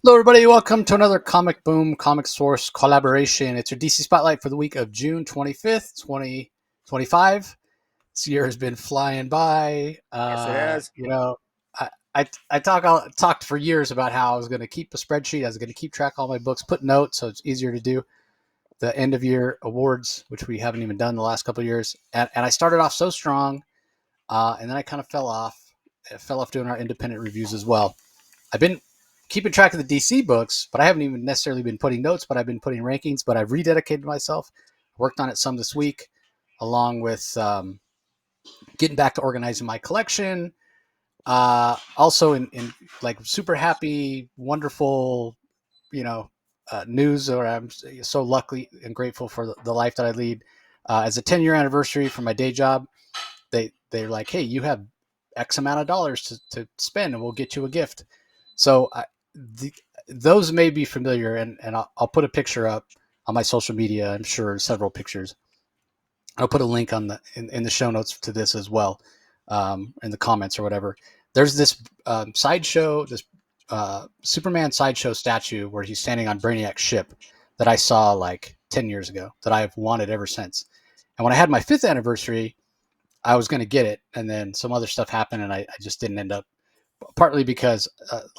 Hello, everybody. Welcome to another Comic Boom Comic Source collaboration. It's your DC Spotlight for the week of June 25th, 2025. This year has been flying by. Yes, it has. I talked for years about how I was going to keep a spreadsheet. I was going to keep track of all my books, put notes, so it's easier to do the end of year awards, which we haven't even done the last couple of years. And I started off so strong, and then I kind of fell off. I fell off doing our independent reviews as well. I've been keeping track of the DC books, but I haven't even necessarily been putting notes, but I've been putting rankings, but I've rededicated myself, worked on it some this week, along with getting back to organizing my collection. Also in like super happy, wonderful, news, or I'm so lucky and grateful for the life that I lead. As a 10-year anniversary for my day job, they're like, hey, you have X amount of dollars to spend and we'll get you a gift. So those may be familiar, and I'll put a picture up on my social media. I'm sure several pictures. I'll put a link on in the show notes to this as well, in the comments or whatever. There's this sideshow, this Superman sideshow statue where he's standing on Brainiac's ship that I saw like 10 years ago that I've wanted ever since. And when I had my 5th anniversary, I was going to get it, and then some other stuff happened, and I just didn't end up. Partly because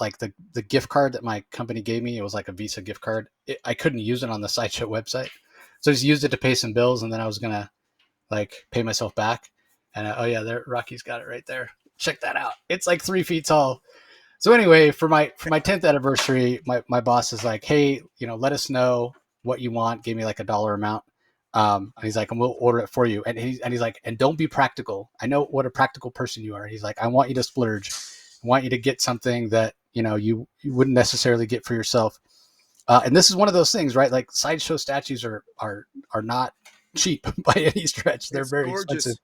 like the gift card that my company gave me, it was like a Visa gift card. I couldn't use it on the sideshow website, so I just used it to pay some bills, and then I was gonna like pay myself back. And oh yeah, there, Rocky's got it right there. Check that out. It's like 3 feet tall. So anyway, for my 10th anniversary, my boss is like, hey, let us know what you want. Gave me like $1 amount. And he's like, and we'll order it for you. And he's like, and don't be practical. I know what a practical person you are. He's like, I want you to splurge. I want you to get something that you wouldn't necessarily get for yourself. And this is one of those things, right? Like sideshow statues are not cheap by any stretch. They're very gorgeous. expensive.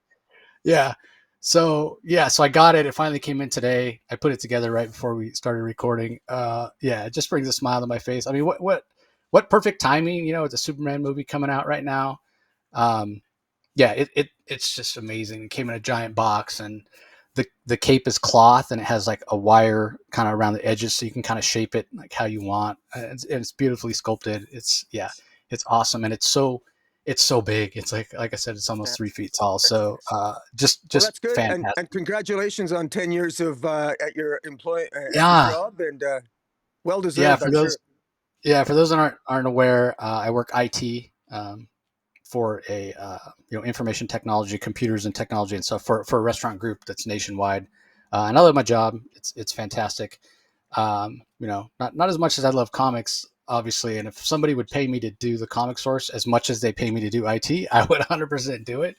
Yeah. So I got it. It finally came in today. I put it together right before we started recording. It just brings a smile to my face. I mean, what perfect timing, with the Superman movie coming out right now. It's just amazing. It came in a giant box, and the cape is cloth, and it has like a wire kind of around the edges, so you can kind of shape it like how you want. And it's beautifully sculpted. It's awesome, and it's so big. It's like I said, it's almost 3 feet tall. So just That's good. fantastic. And congratulations on 10 years of at your at your Yeah, job, and well deserved. for those that aren't aware, I work IT. For a information technology, computers and technology and stuff for a restaurant group that's nationwide, and I love my job. It's fantastic. Not as much as I love comics, obviously. And if somebody would pay me to do the comic source as much as they pay me to do IT, I would 100% do it.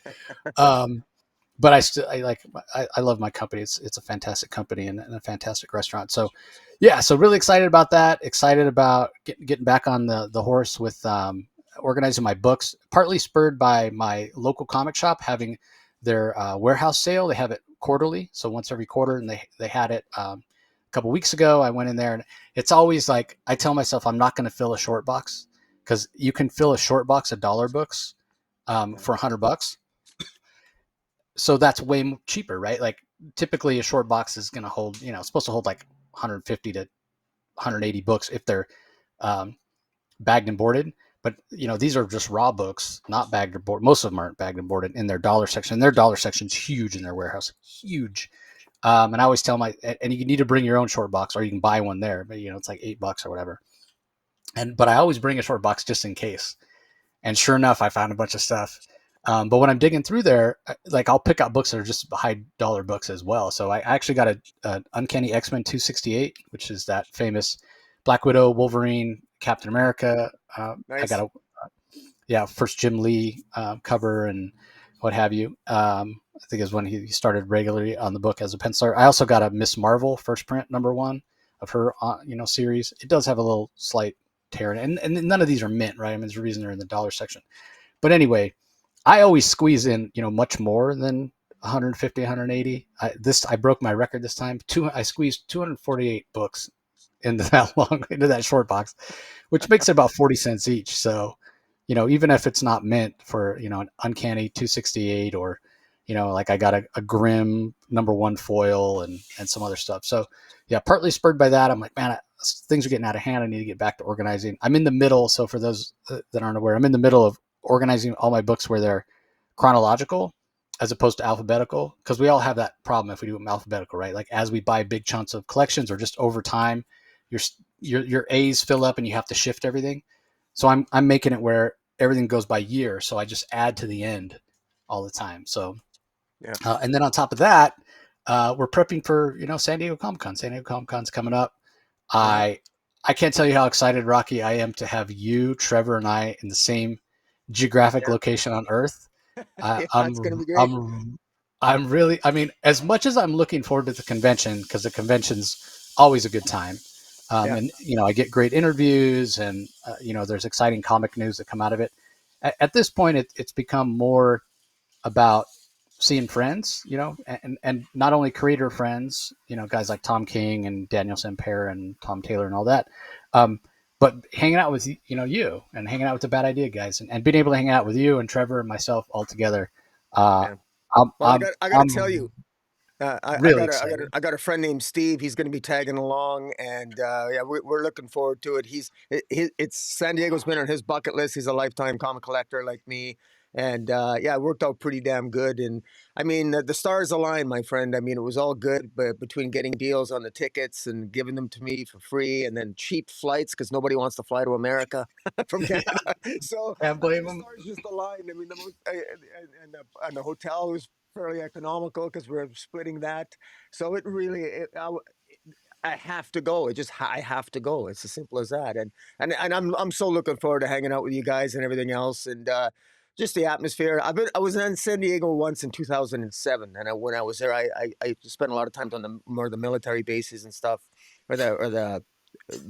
But I love my company. It's a fantastic company and a fantastic restaurant. So so really excited about that. Excited about getting back on the horse with organizing my books, partly spurred by my local comic shop having their warehouse sale. They have it quarterly, so once every quarter, and they had it a couple weeks ago. I went in there, and it's always like I tell myself I'm not going to fill a short box, because you can fill a short box of dollar books for $100. So that's way cheaper, right? Like typically a short box is going to hold, it's supposed to hold like 150 to 180 books if they're bagged and boarded. But these are just raw books, not bagged or boarded. Most of them aren't bagged and boarded in their dollar section. Their dollar section's huge in their warehouse, huge. And I always tell and you need to bring your own short box, or you can buy one there. But it's like $8 or whatever. But I always bring a short box just in case. And sure enough, I found a bunch of stuff. But when I'm digging through there, like I'll pick out books that are just high dollar books as well. So I actually got a Uncanny X-Men 268, which is that famous Black Widow, Wolverine, Captain America. Nice. I got first Jim Lee cover and what have you. I think is when he started regularly on the book as a penciler. I also got a Miss Marvel first print #1 of her series. It does have a little slight tear, and none of these are mint, right? I mean, there's a reason they're in the dollar section. But anyway, I always squeeze in much more than 150, 180. I broke my record this time. I squeezed 248 books into that short box, which makes it about 40 cents each. So, even if it's not mint for, an Uncanny 268 or, Like I got a Grim #1 foil and some other stuff. So yeah, partly spurred by that. I'm like, man, things are getting out of hand. I need to get back to organizing. I'm in the middle. So for those that aren't aware, I'm in the middle of organizing all my books where they're chronological as opposed to alphabetical, because we all have that problem if we do them alphabetical, right? Like as we buy big chunks of collections or just over time, your your A's fill up and you have to shift everything. So I'm making it where everything goes by year, so I just add to the end all the time. So Yeah. and then on top of that, we're prepping for San Diego Comic Con. San Diego Comic Con's coming up. Yeah. I can't tell you how excited, Rocky, I am to have you, Trevor, and I in the same geographic Yeah. location on Earth. I, Yeah. It's gonna I'm be great. I'm I'm really. I mean, as much as I'm looking forward to the convention, because the convention's always a good time, Yeah. and I get great interviews, and there's exciting comic news that come out of it. At this point, it's become more about seeing friends, and not only creator friends, guys like Tom King and Daniel Semper and Tom Taylor and all that, um, but hanging out with you and hanging out with the Bad Idea guys, and being able to hang out with you and Trevor and myself all together. Uh, Yeah. I'm Well, I'm I got to tell you, I'm really excited. I got a friend named Steve. He's going to be tagging along, and yeah, we're looking forward to it. It's San Diego's been on his bucket list. He's a lifetime comic collector like me, and yeah, it worked out pretty damn good. And I mean, the stars aligned, my friend. I mean, it was all good, but between getting deals on the tickets and giving them to me for free, and then cheap flights because nobody wants to fly to America from Canada. So Can't blame the them. stars just aligned. I mean, and the hotel was fairly economical because we're splitting that. So it really, I have to go. I have to go. It's as simple as that. And I'm so looking forward to hanging out with you guys and everything else. And just the atmosphere. I was in San Diego once in 2007, and when I was there, I spent a lot of time on the military bases and stuff, or the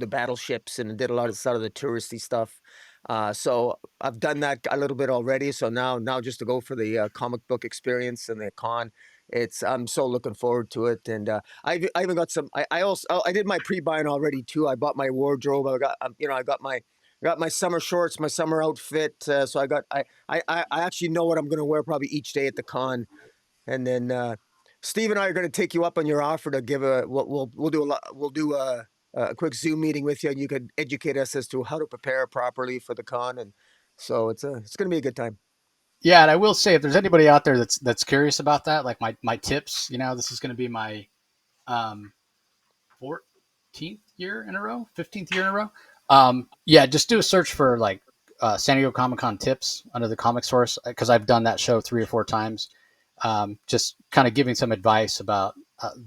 battleships, and did a lot of sort of the touristy stuff. So I've done that a little bit already. So now just to go for the comic book experience and the con, I'm so looking forward to it. And I even got some. I also I did my pre-buying already too. I bought my wardrobe. I got I got my summer shorts, my summer outfit. So I actually know what I'm going to wear probably each day at the con. And then Steve and I are going to take you up on your offer to give a we'll do a lot, we'll do a quick Zoom meeting with you, and you could educate us as to how to prepare properly for the con. And so it's going to be a good time. Yeah, and I will say, if there's anybody out there that's curious about that, like my tips, this is going to be my um, 14th year in a row, 15th year in a row. Yeah, just do a search for like San Diego Comic Con tips under the Comic Source, because I've done that show 3 or 4 times. Just kind of giving some advice about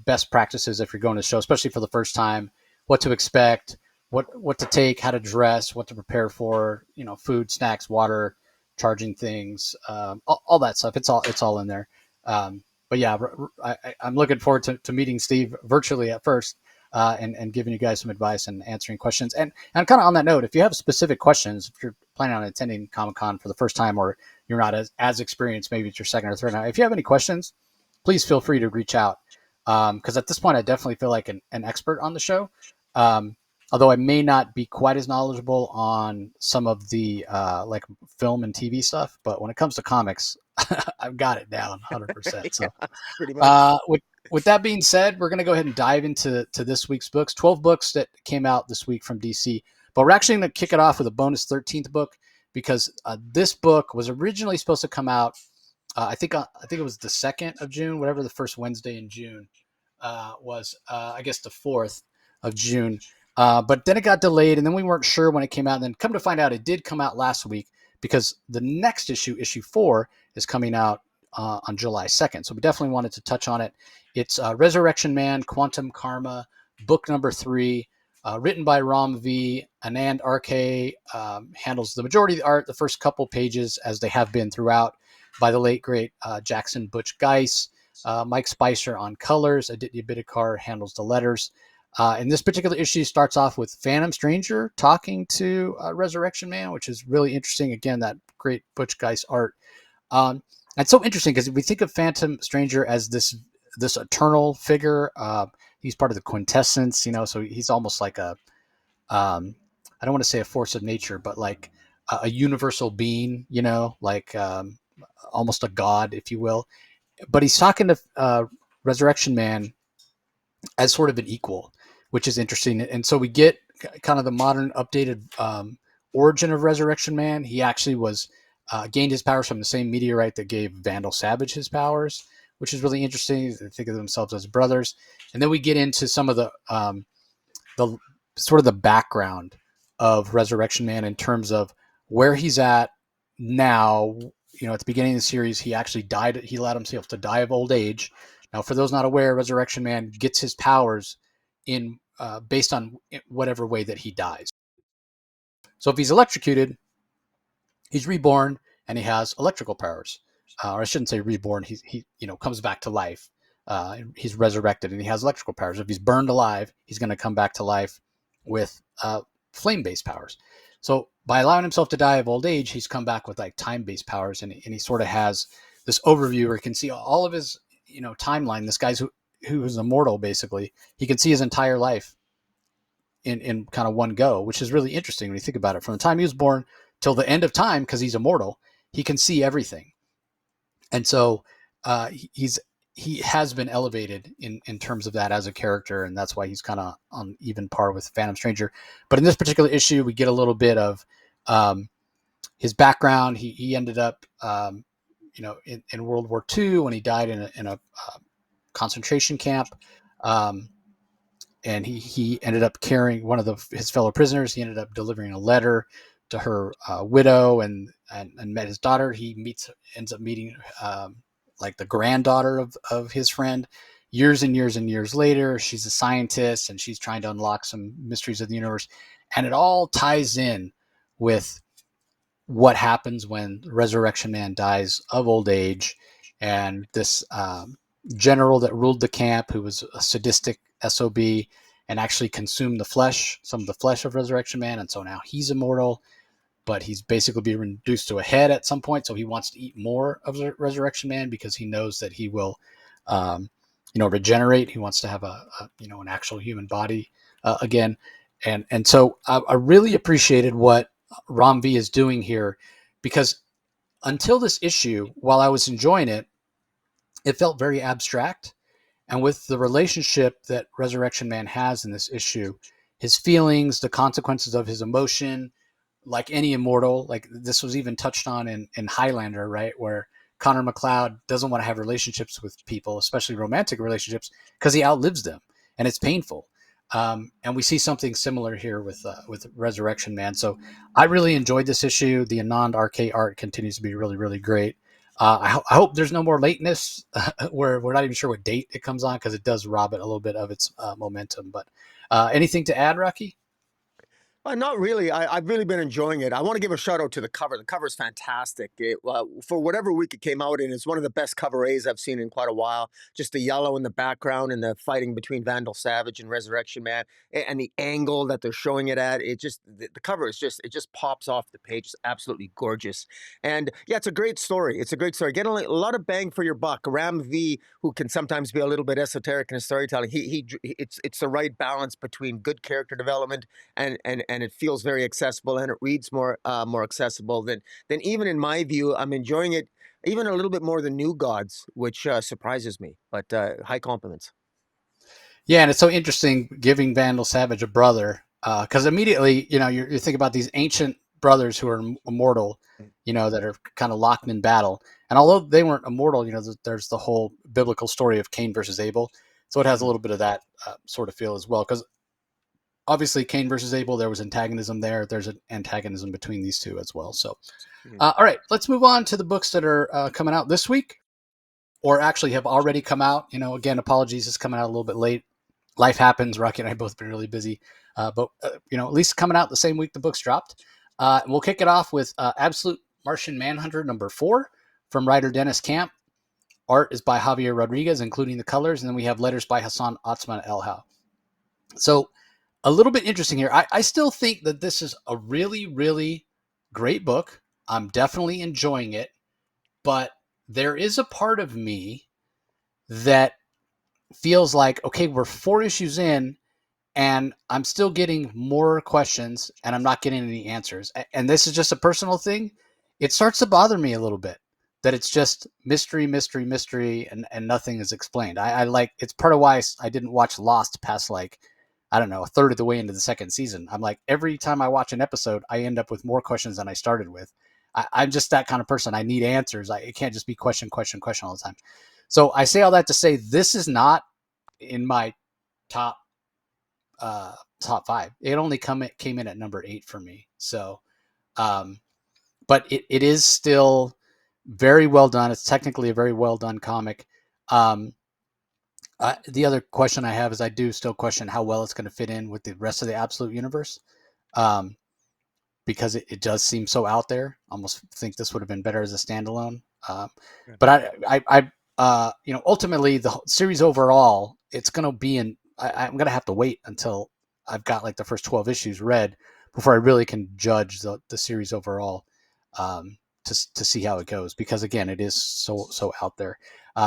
best practices if you're going to the show, especially for the first time, what to expect, what to take, how to dress, what to prepare for, food, snacks, water, charging things, all that stuff. It's all in there. But yeah, I'm looking forward to meeting Steve virtually at first, and giving you guys some advice and answering questions. And kind of on that note, if you have specific questions, if you're planning on attending Comic Con for the first time, or you're not as experienced, maybe it's your second or third time, if you have any questions, please feel free to reach out. Because at this point, I definitely feel like an expert on the show. Um, Although I may not be quite as knowledgeable on some of the like film and TV stuff, but when it comes to comics, I've got it down 100%. So Yeah, pretty much. with that being said, we're going to go ahead and dive into this week's books. 12 books that came out this week from DC, but we're actually going to kick it off with a bonus 13th book, because this book was originally supposed to come out. I think it was the 2nd of June, whatever the first Wednesday in June was. I guess the 4th of June. But then it got delayed, and then we weren't sure when it came out. And then come to find out, it did come out last week, because the next issue 4, is coming out on July 2nd. So we definitely wanted to touch on it. It's Resurrection Man, Quantum Karma, book number 3, written by Ram V. Anand RK handles the majority of the art, the first couple pages, as they have been throughout, by the late, great Jackson Butch Geiss. Mike Spicer on colors. Aditya Bidikar handles the letters. And this particular issue starts off with Phantom Stranger talking to Resurrection Man, which is really interesting. Again, that great Butch Geiss art. It's so interesting because we think of Phantom Stranger as this eternal figure. He's part of the quintessence, so he's almost like I don't want to say a force of nature, but like a universal being, like almost a god, if you will. but he's talking to Resurrection Man as sort of an equal, which is interesting. And so we get kind of the modern updated origin of Resurrection Man. He actually was gained his powers from the same meteorite that gave Vandal Savage his powers, which is really interesting. They think of themselves as brothers. And then we get into some of the sort of the background of Resurrection Man in terms of where he's at now. You know, at the beginning of the series, he actually died. He allowed himself to die of old age. Now, for those not aware, Resurrection Man gets his powers in based on whatever way that he dies. So if he's electrocuted, he's reborn and he has electrical powers. Or I shouldn't say reborn. He comes back to life. He's resurrected and he has electrical powers. If he's burned alive, he's going to come back to life with flame-based powers. So by allowing himself to die of old age, he's come back with like time-based powers, and he sort of has this overview where he can see all of his timeline. This guy's who is immortal, basically. He can see his entire life in kind of one go, which is really interesting when you think about it. From the time he was born till the end of time, because he's immortal, he can see everything. And so he has been elevated in terms of that as a character, and that's why he's kind of on even par with Phantom Stranger. But in this particular issue, we get a little bit of his background. He ended up, in World War II when he died in a concentration camp, and he ended up carrying one of his fellow prisoners. He ended up delivering a letter to her widow and met his daughter. He ends up meeting like the granddaughter of his friend years and years and years later. She's a scientist and she's trying to unlock some mysteries of the universe. And it all ties in with what happens when Resurrection Man dies of old age. And this general that ruled the camp, who was a sadistic SOB and actually consumed some of the flesh of Resurrection Man. And so now he's immortal, but he's basically being reduced to a head at some point. So he wants to eat more of the Resurrection Man because he knows that he will, regenerate. He wants to have an actual human body again. And so I really appreciated what Ram V is doing here, because until this issue, while I was enjoying it, it felt very abstract. And with the relationship that Resurrection Man has in this issue, his feelings, the consequences of his emotion, like any immortal, like this was even touched on in Highlander, right? Where Connor McLeod doesn't want to have relationships with people, especially romantic relationships, because he outlives them and it's painful. And we see something similar here with Resurrection Man. So I really enjoyed this issue. The Anand RK art continues to be really, really great. I hope there's no more lateness where we're not even sure what date it comes on, because it does rob it a little bit of its momentum. But anything to add, Rocky? Not really. I've really been enjoying it. I want to give a shout out to the cover. The cover is fantastic. For whatever week it came out in, it's one of the best cover A's I've seen in quite a while. Just the yellow in the background and the fighting between Vandal Savage and Resurrection Man, and the angle that they're showing it at. The cover is it just pops off the page. It's absolutely gorgeous. And yeah, it's a great story. It's a great story. Getting a lot of bang for your buck. Ram V, who can sometimes be a little bit esoteric in his storytelling, it's the right balance between good character development and it feels very accessible, and it reads more accessible than even in my view. I'm enjoying it even a little bit more than New Gods, which surprises me. But high compliments. Yeah, and it's so interesting giving Vandal Savage a brother, because immediately, you think about these ancient brothers who are immortal, that are kind of locked in battle. And although they weren't immortal, there's the whole biblical story of Cain versus Abel. So it has a little bit of that sort of feel as well, because obviously Cain versus Abel, there was antagonism there. There's an antagonism between these two as well. So, all right, let's move on to the books that are coming out this week, or actually have already come out. Again, apologies, it's coming out a little bit late. Life happens. Rocky and I have both been really busy, but at least coming out the same week the books dropped. And we'll kick it off with Absolute Martian Manhunter #4 from writer Dennis Camp. Art is by Javier Rodriguez, including the colors, and then we have letters by Hassan Otsman Elhau. So a little bit interesting here. I still think that this is a really, really great book. I'm definitely enjoying it, but there is a part of me that feels like, okay, we're 4 issues in and I'm still getting more questions and I'm not getting any answers. And this is just a personal thing. It starts to bother me a little bit that it's just mystery, mystery, mystery, and nothing is explained. I like it's part of why I didn't watch Lost past like I don't know a third of the way into the second season. I'm like every time I watch an episode, I end up with more questions than I started with. I'm just that kind of person. I need answers. It can't just be question, question, question all the time. So I say all that to say this is not in my top top five. It only came in at number 8 for me. So, but it is still very well done. It's technically a very well done comic. Um, the other question I have is I do still question how well it's going to fit in with the rest of the Absolute universe. Um, because it does seem so out there. Almost think this would have been better as a standalone. Yeah. But ultimately the series overall, it's going to be I'm going to have to wait until I've got like the first 12 issues read before I really can judge the series overall, to see how it goes. Because again, it is so out there.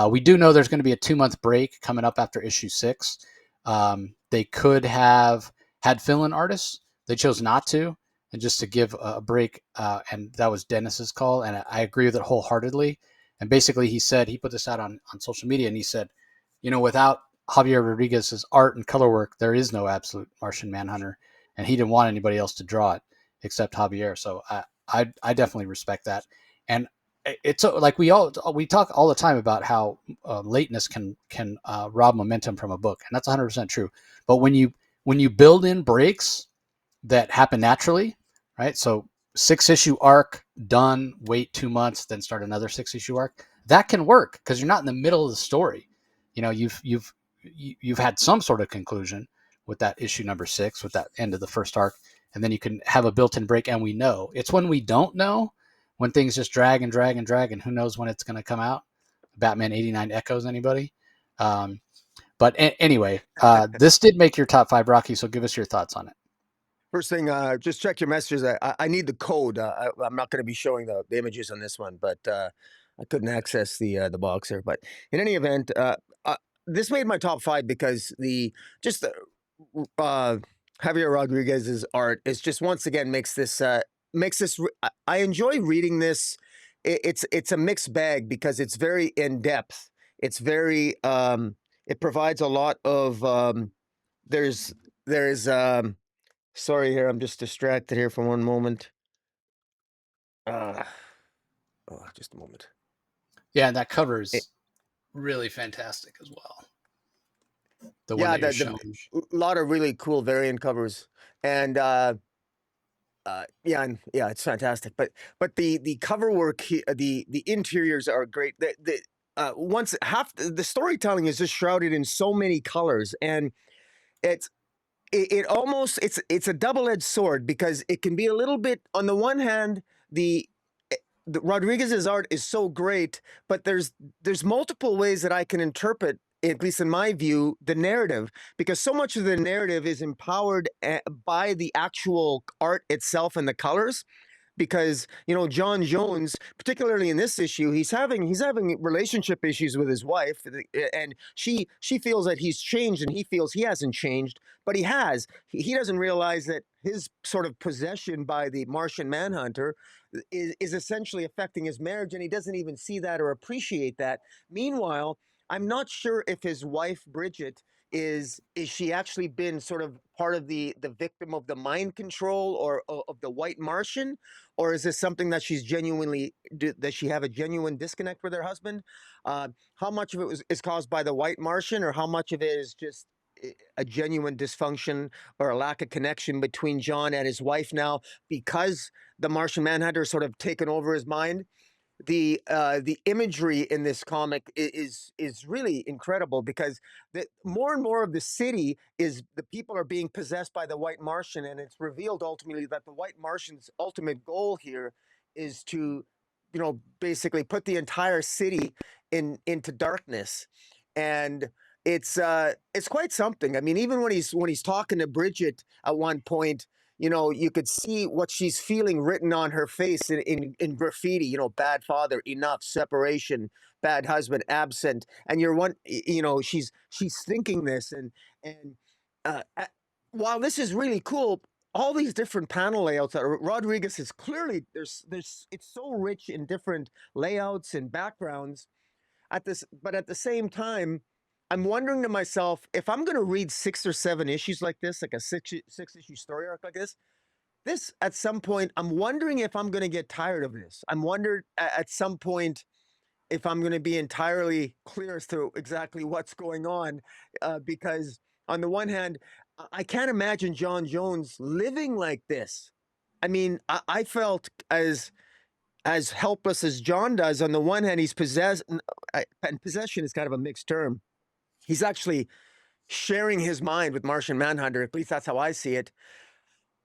We do know there's going to be a 2-month break coming up after issue 6. They could have had fill-in artists. They chose not to, and just to give a break. And that was Dennis's call, and I agree with it wholeheartedly. And basically, he said he put this out on social media, and he said, without Javier Rodriguez's art and color work, there is no Absolute Martian Manhunter, and he didn't want anybody else to draw it except Javier. So I definitely respect that. And it's like we talk all the time about how lateness can rob momentum from a book, and that's 100% true. But when you build in breaks that happen naturally, right? So 6-issue arc done, wait 2 months, then start another 6-issue arc. That can work because you're not in the middle of the story. You've had some sort of conclusion with that issue number 6, with that end of the first arc, and then you can have a built-in break. And we know it's when we don't know, when things just drag and drag and drag, and who knows when it's going to come out. Batman 89 echoes anybody. But anyway, this did make your top 5, Rocky. So give us your thoughts on it. First thing, just check your messages. I need the code. I'm not going to be showing the images on this one, but I couldn't access the boxer. But in any event, this made my top 5 because uh, Javier Rodriguez's art is just once again makes this. I enjoy reading this. It's a mixed bag because it's very in depth. It's very it provides a lot of there's sorry here, I'm just distracted here for one moment. Uh, oh, just a moment. Yeah, and that cover It, is really fantastic as well. The one yeah, that you're the showing. lot of really cool variant covers, and yeah, it's fantastic. But the cover work, the interiors are great. Once half the storytelling is just shrouded in so many colors, and it's it almost it's a double-edged sword because it can be a little bit on the one hand the Rodriguez's art is so great, but there's multiple ways that I can interpret, at least in my view, the narrative, because so much of the narrative is empowered by the actual art itself and the colors. Because John Jones, particularly in this issue, he's having relationship issues with his wife, and she feels that he's changed, and he feels he hasn't changed, but he has. He doesn't realize that his sort of possession by the Martian Manhunter is essentially affecting his marriage, and he doesn't even see that or appreciate that. Meanwhile, I'm not sure if his wife Bridget is she actually been sort of part of the victim of the mind control or of the White Martian, or is this something that she's genuinely does she have a genuine disconnect with her husband? How much of it is caused by the White Martian, or how much of it is just a genuine dysfunction or a lack of connection between John and his wife now because the Martian Manhunter sort of taken over his mind? The imagery in this comic is really incredible because more and more of the city is the people are being possessed by the White Martian, and it's revealed ultimately that the White Martian's ultimate goal here is to, basically put the entire city into darkness, and it's quite something. I mean, even when he's talking to Bridget at one point, you could see what she's feeling written on her face in graffiti, bad father, enough, separation, bad husband, absent. And she's thinking this. And while this is really cool, all these different panel layouts that Rodriguez is clearly there's it's so rich in different layouts and backgrounds at this, but at the same time, I'm wondering to myself if I'm going to read 6 or 7 issues like this, like a six issue story arc like this at some point, I'm wondering if I'm going to get tired of this. I'm wondering at some point if I'm going to be entirely clear as to exactly what's going on, because on the one hand, I can't imagine John Jones living like this. I mean, I felt as helpless as John does. On the one hand, he's possessed, and possession is kind of a mixed term. He's actually sharing his mind with Martian Manhunter. At least that's how I see it.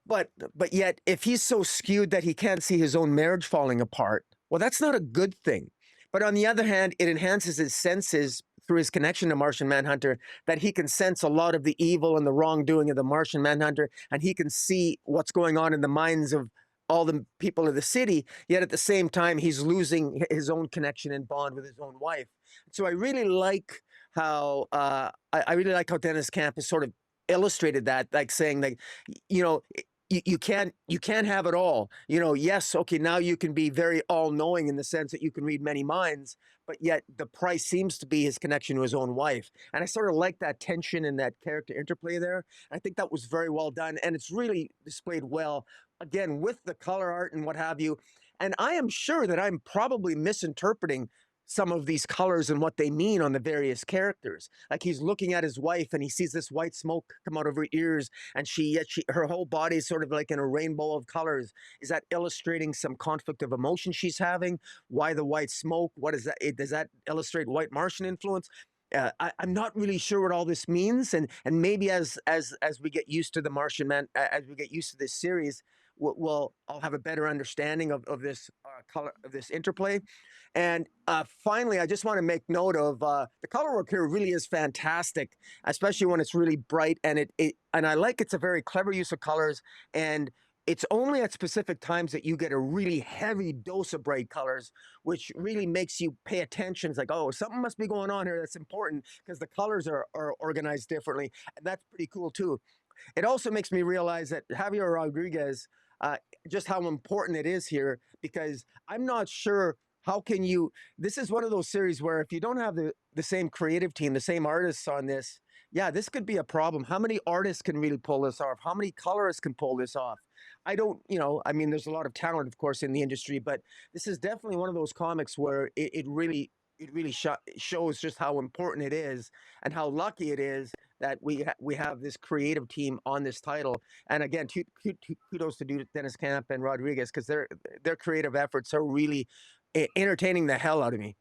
But yet, if he's so skewed that he can't see his own marriage falling apart, well, that's not a good thing. But on the other hand, it enhances his senses through his connection to Martian Manhunter, that he can sense a lot of the evil and the wrongdoing of the Martian Manhunter, and he can see what's going on in the minds of all the people of the city. Yet at the same time, he's losing his own connection and bond with his own wife. So I really like how I really like how Dennis Camp has sort of illustrated that, like saying like, you know, you can't have it all. You know, yes, okay, now you can be very all-knowing in the sense that you can read many minds, but yet the price seems to be his connection to his own wife. And I sort of like that tension and that character interplay there. I think that was very well done, and it's really displayed well, again, with the color art and what have you. And I am sure that I'm probably misinterpreting some of these colors and what they mean on the various characters. Like he's looking at his wife and he sees this white smoke come out of her ears, and her whole body is sort of like in a rainbow of colors. Is that illustrating some conflict of emotion she's having? Why the white smoke? What is that? Does that illustrate white Martian influence? I'm not really sure what all this means, and maybe as we get used to the Martian Man, as we get used to this series, I'll have a better understanding of this color, of this interplay. And finally, I just want to make note of the color work here really is fantastic, especially when it's really bright, and and I like it's a very clever use of colors, and it's only at specific times that you get a really heavy dose of bright colors, which really makes you pay attention. It's like, oh, something must be going on here that's important because the colors are organized differently, and that's pretty cool too. It also makes me realize that Javier Rodriguez, uh, just how important it is here, because I'm not sure how can you. This is one of those series where if you don't have the same creative team, the same artists on this, yeah, this could be a problem. How many artists can really pull this off? How many colorists can pull this off? I don't, I mean, there's a lot of talent, of course, in the industry, but this is definitely one of those comics where it really shows just how important it is and how lucky it is that we have this creative team on this title. And again, kudos to Dennis Camp and Rodriguez, because their creative efforts are really entertaining the hell out of me.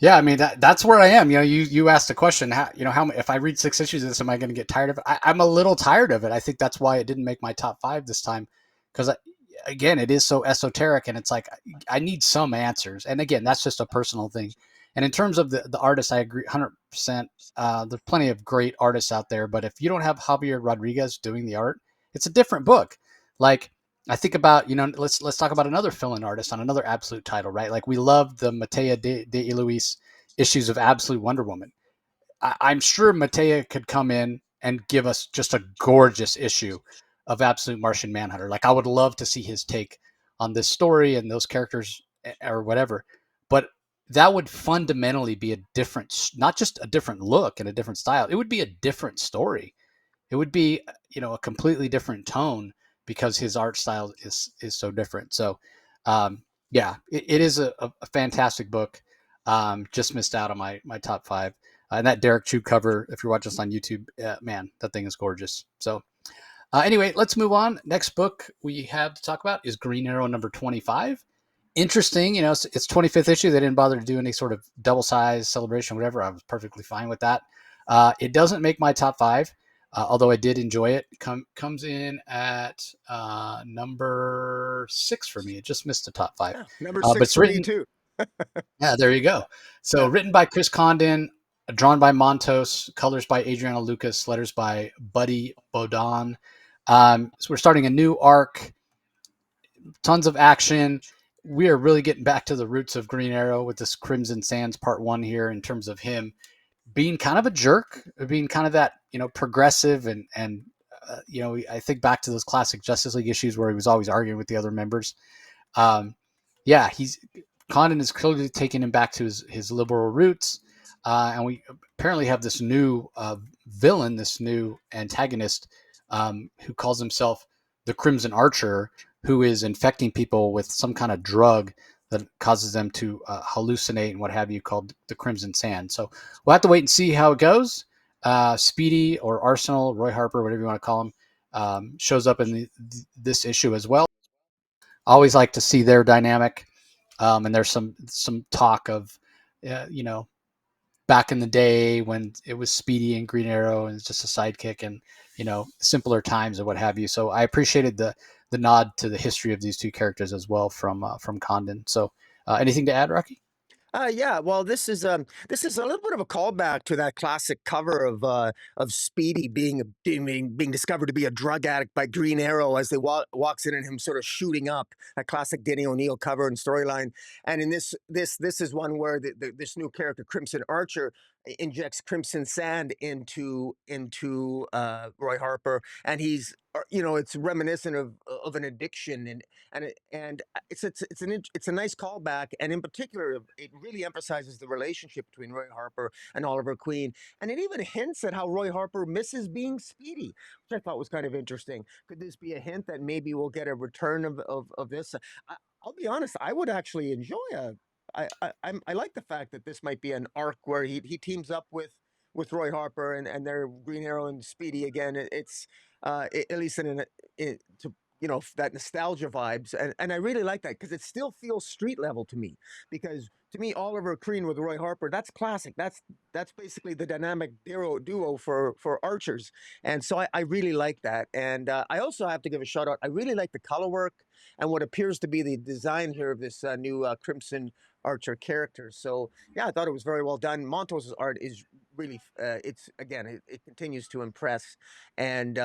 Yeah, I mean that's where I am. You asked the question. How if I read 6 issues of this, am I going to get tired of it? I'm a little tired of it. I think that's why it didn't make my top 5 this time, because again, it is so esoteric, and it's like I need some answers. And again, that's just a personal thing. And in terms of the artists, I agree 100%. There's plenty of great artists out there, but if you don't have Javier Rodriguez doing the art, it's a different book. Like I think about, let's talk about another fill-in artist on another Absolute title, right? Like we love the Matea de Luis issues of Absolute Wonder Woman. I'm sure Matea could come in and give us just a gorgeous issue of Absolute Martian Manhunter. Like I would love to see his take on this story and those characters or whatever. But that would fundamentally be a different, not just a different look and a different style. It would be a different story. It would be, a completely different tone because his art style is so different. So, yeah, it is a fantastic book. Just missed out on my top 5. And that Derek Chu cover, if you're watching us on YouTube, man, that thing is gorgeous. So, anyway, let's move on. Next book we have to talk about is Green Arrow number 25. Interesting, it's 25th issue. They didn't bother to do any sort of double size celebration, whatever. I was perfectly fine with that. It doesn't make my top 5. Although I did enjoy it. Comes in at number 6 for me. It just missed the top 5. Yeah, number 6 but it's for written, me too. yeah, there you go. So Yeah. written by Chris Condon, drawn by Montos, colors by Adriano Lucas, letters by Buddy Bodon. So we're starting a new arc. Tons of action. We are really getting back to the roots of Green Arrow with this Crimson Sands Part 1 here in terms of him being kind of a jerk, being kind of that, progressive and I think back to those classic Justice League issues where he was always arguing with the other members. Um, yeah, Condon is clearly taking him back to his liberal roots, and we apparently have this new villain, this new antagonist, who calls himself the Crimson Archer, who is infecting people with some kind of drug that causes them to hallucinate and what have you, called the Crimson Sand. So we'll have to wait and see how it goes. Speedy or Arsenal, Roy Harper, whatever you want to call him, shows up in this issue as well. I always like to see their dynamic. And there's some talk of, back in the day when it was Speedy and Green Arrow and it's just a sidekick, and simpler times and what have you. So I appreciated the nod to the history of these two characters as well from Condon. So anything to add, Rocky? Yeah. Well, this is a little bit of a callback to that classic cover of Speedy being discovered to be a drug addict by Green Arrow as they walks in and him sort of shooting up. A classic Denny O'Neil cover and storyline. And in this is one where this new character Crimson Archer injects crimson sand into Roy Harper, and it's reminiscent of an addiction, and it's a nice callback, and in particular, it really emphasizes the relationship between Roy Harper and Oliver Queen, and it even hints at how Roy Harper misses being Speedy, which I thought was kind of interesting. Could this be a hint that maybe we'll get a return of this? I'll be honest, I would actually enjoy a. I like the fact that this might be an arc where he teams up with Roy Harper and they're Green Arrow and Speedy again. It's at least to that nostalgia vibes, and I really like that because it still feels street level to me. Because to me, Oliver Queen with Roy Harper, that's classic. That's basically the dynamic duo for archers, and so I really like that. And I also have to give a shout out. I really like the color work and what appears to be the design here of this new Crimson Archer character. So yeah, I thought it was very well done. Montos' art is really it's again it continues to impress, and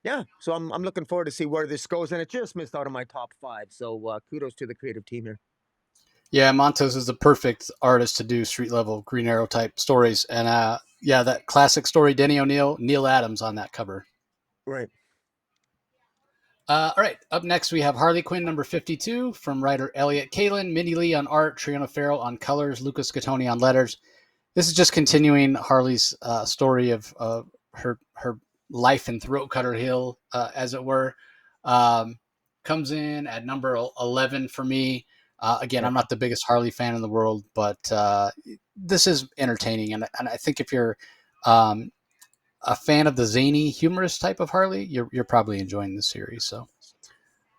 yeah, so I'm looking forward to see where this goes, and it just missed out on my top five. So kudos to the creative team here. Yeah, Montos is the perfect artist to do street level Green Arrow type stories, and yeah, that classic story, Denny O'Neil, Neil Adams on that cover. Right. All right, up next we have Harley Quinn number 52 from writer Elliot Kalan, Minnie Lee on art, Triona Farrell on colors, Lucas Gattoni on letters. This is just continuing Harley's story of her life in Throat Cutter Hill, as it were. Comes in at number 11 for me. Again, I'm not the biggest Harley fan in the world, but this is entertaining, and I think if you're a fan of the zany, humorous type of Harley, you're probably enjoying the series. So,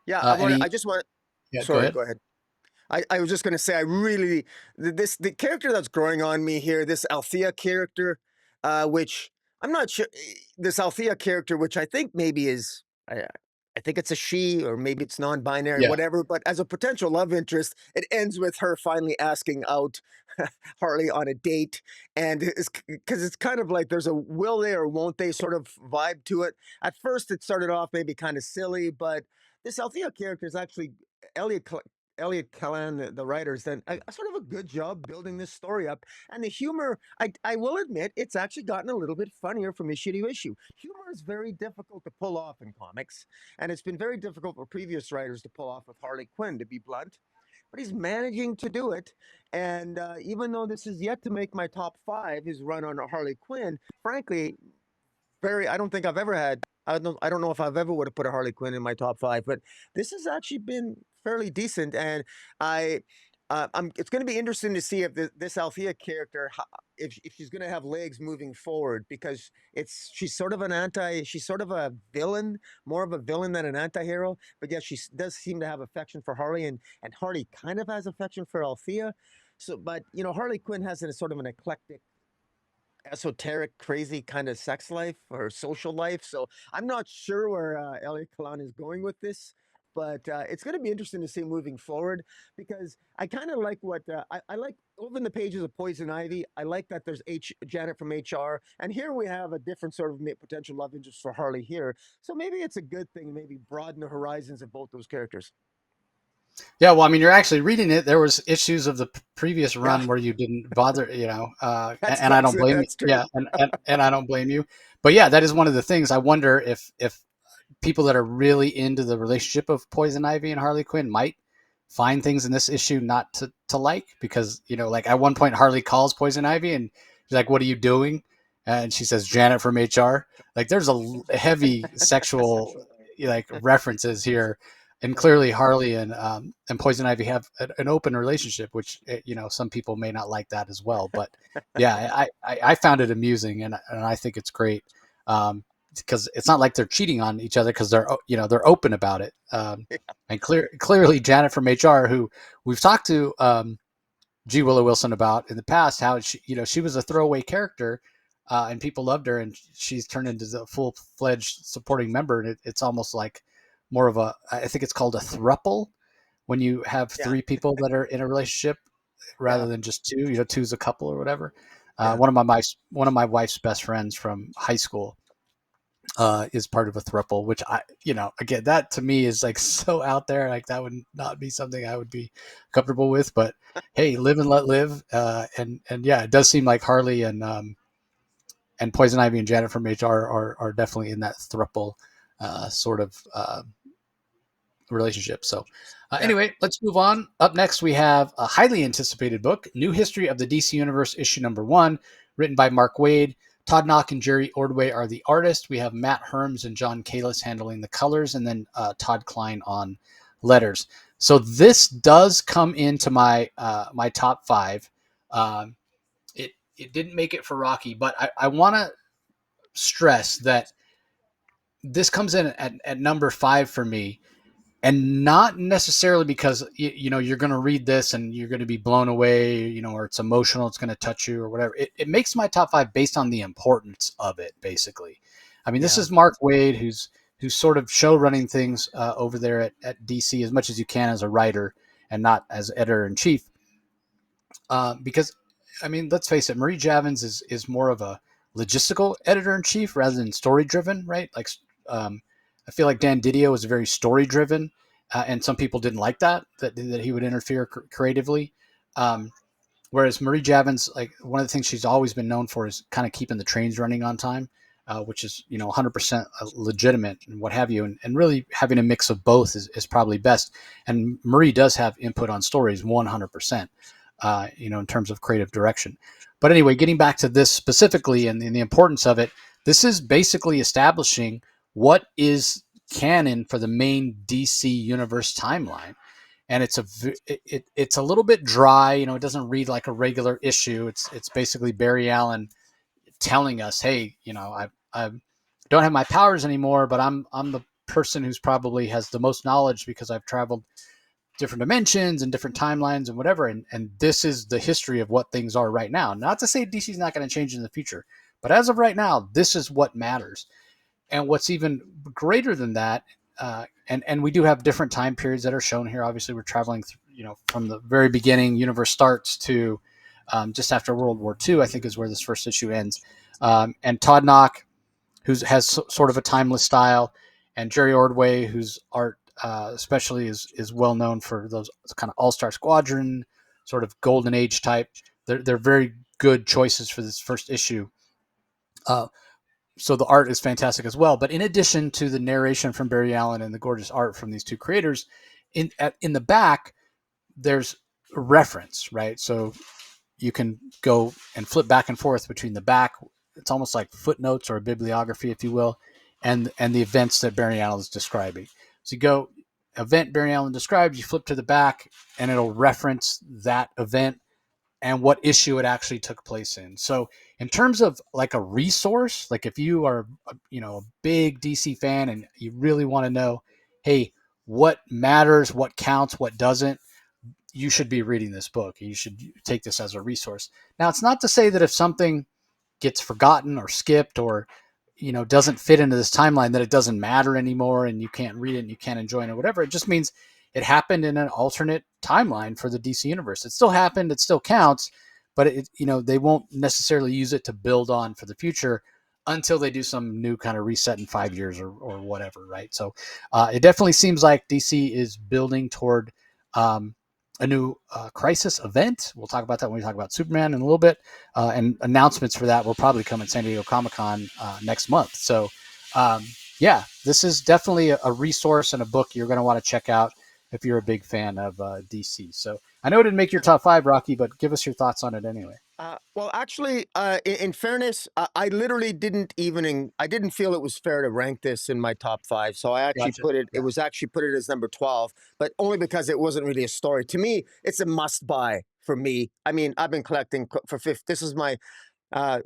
Yeah, I just want. yeah, Sorry, go ahead. I was just going to say, I really the character that's growing on me here, this Althea character, which I'm not sure, this Althea character, which I think maybe is, I think it's a she, or maybe it's non-binary, Yeah, whatever. But as a potential love interest, it ends with her finally asking out Harley on a date, and it's because it's kind of like there's a will they or won't they sort of vibe to it. At first, it started off maybe kind of silly, but this Althea character is actually Elliot Elliot Kalan, the writers, done a sort of a good job building this story up. And the humor, I will admit, it's actually gotten a little bit funnier from issue to issue. Humor is very difficult to pull off in comics, and it's been very difficult for previous writers to pull off with Harley Quinn, to be blunt. But he's managing to do it. And even though this is yet to make my top five, his run on Harley Quinn, frankly, I don't think I've ever had. I don't know if I've ever would have put a Harley Quinn in my top five, but this has actually been fairly decent, and I. It's going to be interesting to see if this Althea character, if she's going to have legs moving forward, because she's sort of she's sort of a villain, more of a villain than an anti-hero. But yes, she does seem to have affection for Harley, and Harley kind of has affection for Althea. So, but Harley Quinn has a sort of an eclectic, esoteric, crazy kind of sex life or social life. So I'm not sure where Elliot Kalan is going with this, but it's going to be interesting to see moving forward, because I kind of like what I like over in the pages of Poison Ivy. I like that there's Janet from HR, and here we have a different sort of potential love interest for Harley here. So maybe it's a good thing, maybe broaden the horizons of both those characters. yeah. Well, I mean, you're actually reading it. There was issues of the previous Yeah, run where you didn't bother, and I don't blame you. that's true. Yeah, and I don't blame you. but yeah, that is one of the things. I wonder if people that are really into the relationship of Poison Ivy and Harley Quinn might find things in this issue not to like, because like at one point Harley calls Poison Ivy and she's like, "What are you doing?" And she says, "Janet from HR." Like there's a heavy sexual like references here, and clearly Harley and Poison Ivy have an open relationship, which some people may not like that as well. But yeah, I found it amusing, and I think it's great. Because it's not like they're cheating on each other, because they're open about it. And clearly Janet from HR, who we've talked to G. Willow Wilson about in the past, how she was a throwaway character, and people loved her, and she's turned into the full fledged supporting member, and it's almost like more of I think it's called a throuple, when you have Yeah, three people that are in a relationship rather yeah, than just two. Two's a couple or whatever. yeah. One of my wife's best friends from high school is part of a throuple, which again, that to me is like so out there. Like that would not be something I would be comfortable with. But hey, live and let live. And yeah, it does seem like Harley and Poison Ivy and Janet from HR are definitely in that throuple sort of relationship. So Yeah. anyway, let's move on. Up next, we have a highly anticipated book, New History of the DC Universe, issue number 1, written by Mark Waid. Todd Knock and Jerry Ordway are the artists. We have Matt Herms and John Kalis handling the colors, and then Todd Klein on letters. So this does come into my my top 5. Um, it didn't make it for Rocky, but I want to stress that this comes in at number 5 for me, and not necessarily because you're going to read this and you're going to be blown away, or it's emotional, it's going to touch you or whatever. It makes my top 5 based on the importance of it, basically. I mean, this Yeah. is Mark Waid, who's sort of show running things over there at DC as much as you can as a writer and not as editor in chief. Because I mean, let's face it, Marie Javins is more of a logistical editor in chief rather than story driven, right? Like, um, I feel like Dan Didio was very story driven, and some people didn't like that he would interfere creatively. Um, Whereas Marie Javins, like one of the things she's always been known for is kind of keeping the trains running on time, which is 100% legitimate and what have you, and really having a mix of both is probably best. And Marie does have input on stories 100%, in terms of creative direction. But anyway, getting back to this specifically and the importance of it, this is basically establishing what is canon for the main DC universe timeline, and it's a little bit dry. It doesn't read like a regular issue. It's basically Barry Allen telling us, hey, I don't have my powers anymore, but I'm the person who's probably has the most knowledge because I've traveled different dimensions and different timelines and whatever, and this is the history of what things are right now. Not to say DC's not going to change in the future, but as of right now, this is what matters. And what's even greater than that, and we do have different time periods that are shown here. Obviously, we're traveling through, from the very beginning, universe starts to just after World War II, I think is where this first issue ends. And Todd Knock, who has sort of a timeless style, and Jerry Ordway, whose art especially is well known for those kind of All-Star Squadron, sort of Golden Age type. They're very good choices for this first issue. Uh, so the art is fantastic as well. But in addition to the narration from Barry Allen and the gorgeous art from these two creators, in the back there's a reference, right? So you can go and flip back and forth between the back. It's almost like footnotes or a bibliography, if you will, and the events that Barry Allen is describing. So you go event Barry Allen describes, you flip to the back, and it'll reference that event and what issue it actually took place in. So in terms of like a resource, like if you are a big DC fan and you really want to know, hey, what matters, what counts, what doesn't, you should be reading this book. You should take this as a resource. Now, it's not to say that if something gets forgotten or skipped or doesn't fit into this timeline that it doesn't matter anymore and you can't read it and you can't enjoy it or whatever. It just means it happened in an alternate timeline for the DC universe. It still happened, it still counts, but they won't necessarily use it to build on for the future until they do some new kind of reset in 5 years or whatever, right? So it definitely seems like DC is building toward a new Crisis event. We'll talk about that when we talk about Superman in a little bit. And announcements for that will probably come at San Diego Comic-Con next month. So, yeah, this is definitely a resource and a book you're going to want to check out if you're a big fan of DC. So I know it didn't make your top 5, Rocky, but give us your thoughts on it anyway. Well, actually, in fairness, I literally didn't even, I didn't feel it was fair to rank this in my top 5. So I actually Gotcha. put it, it Yeah. was actually put it as number 12, but only because it wasn't really a story. To me, it's a must buy for me. I mean, I've been collecting for 50, this is my, uh,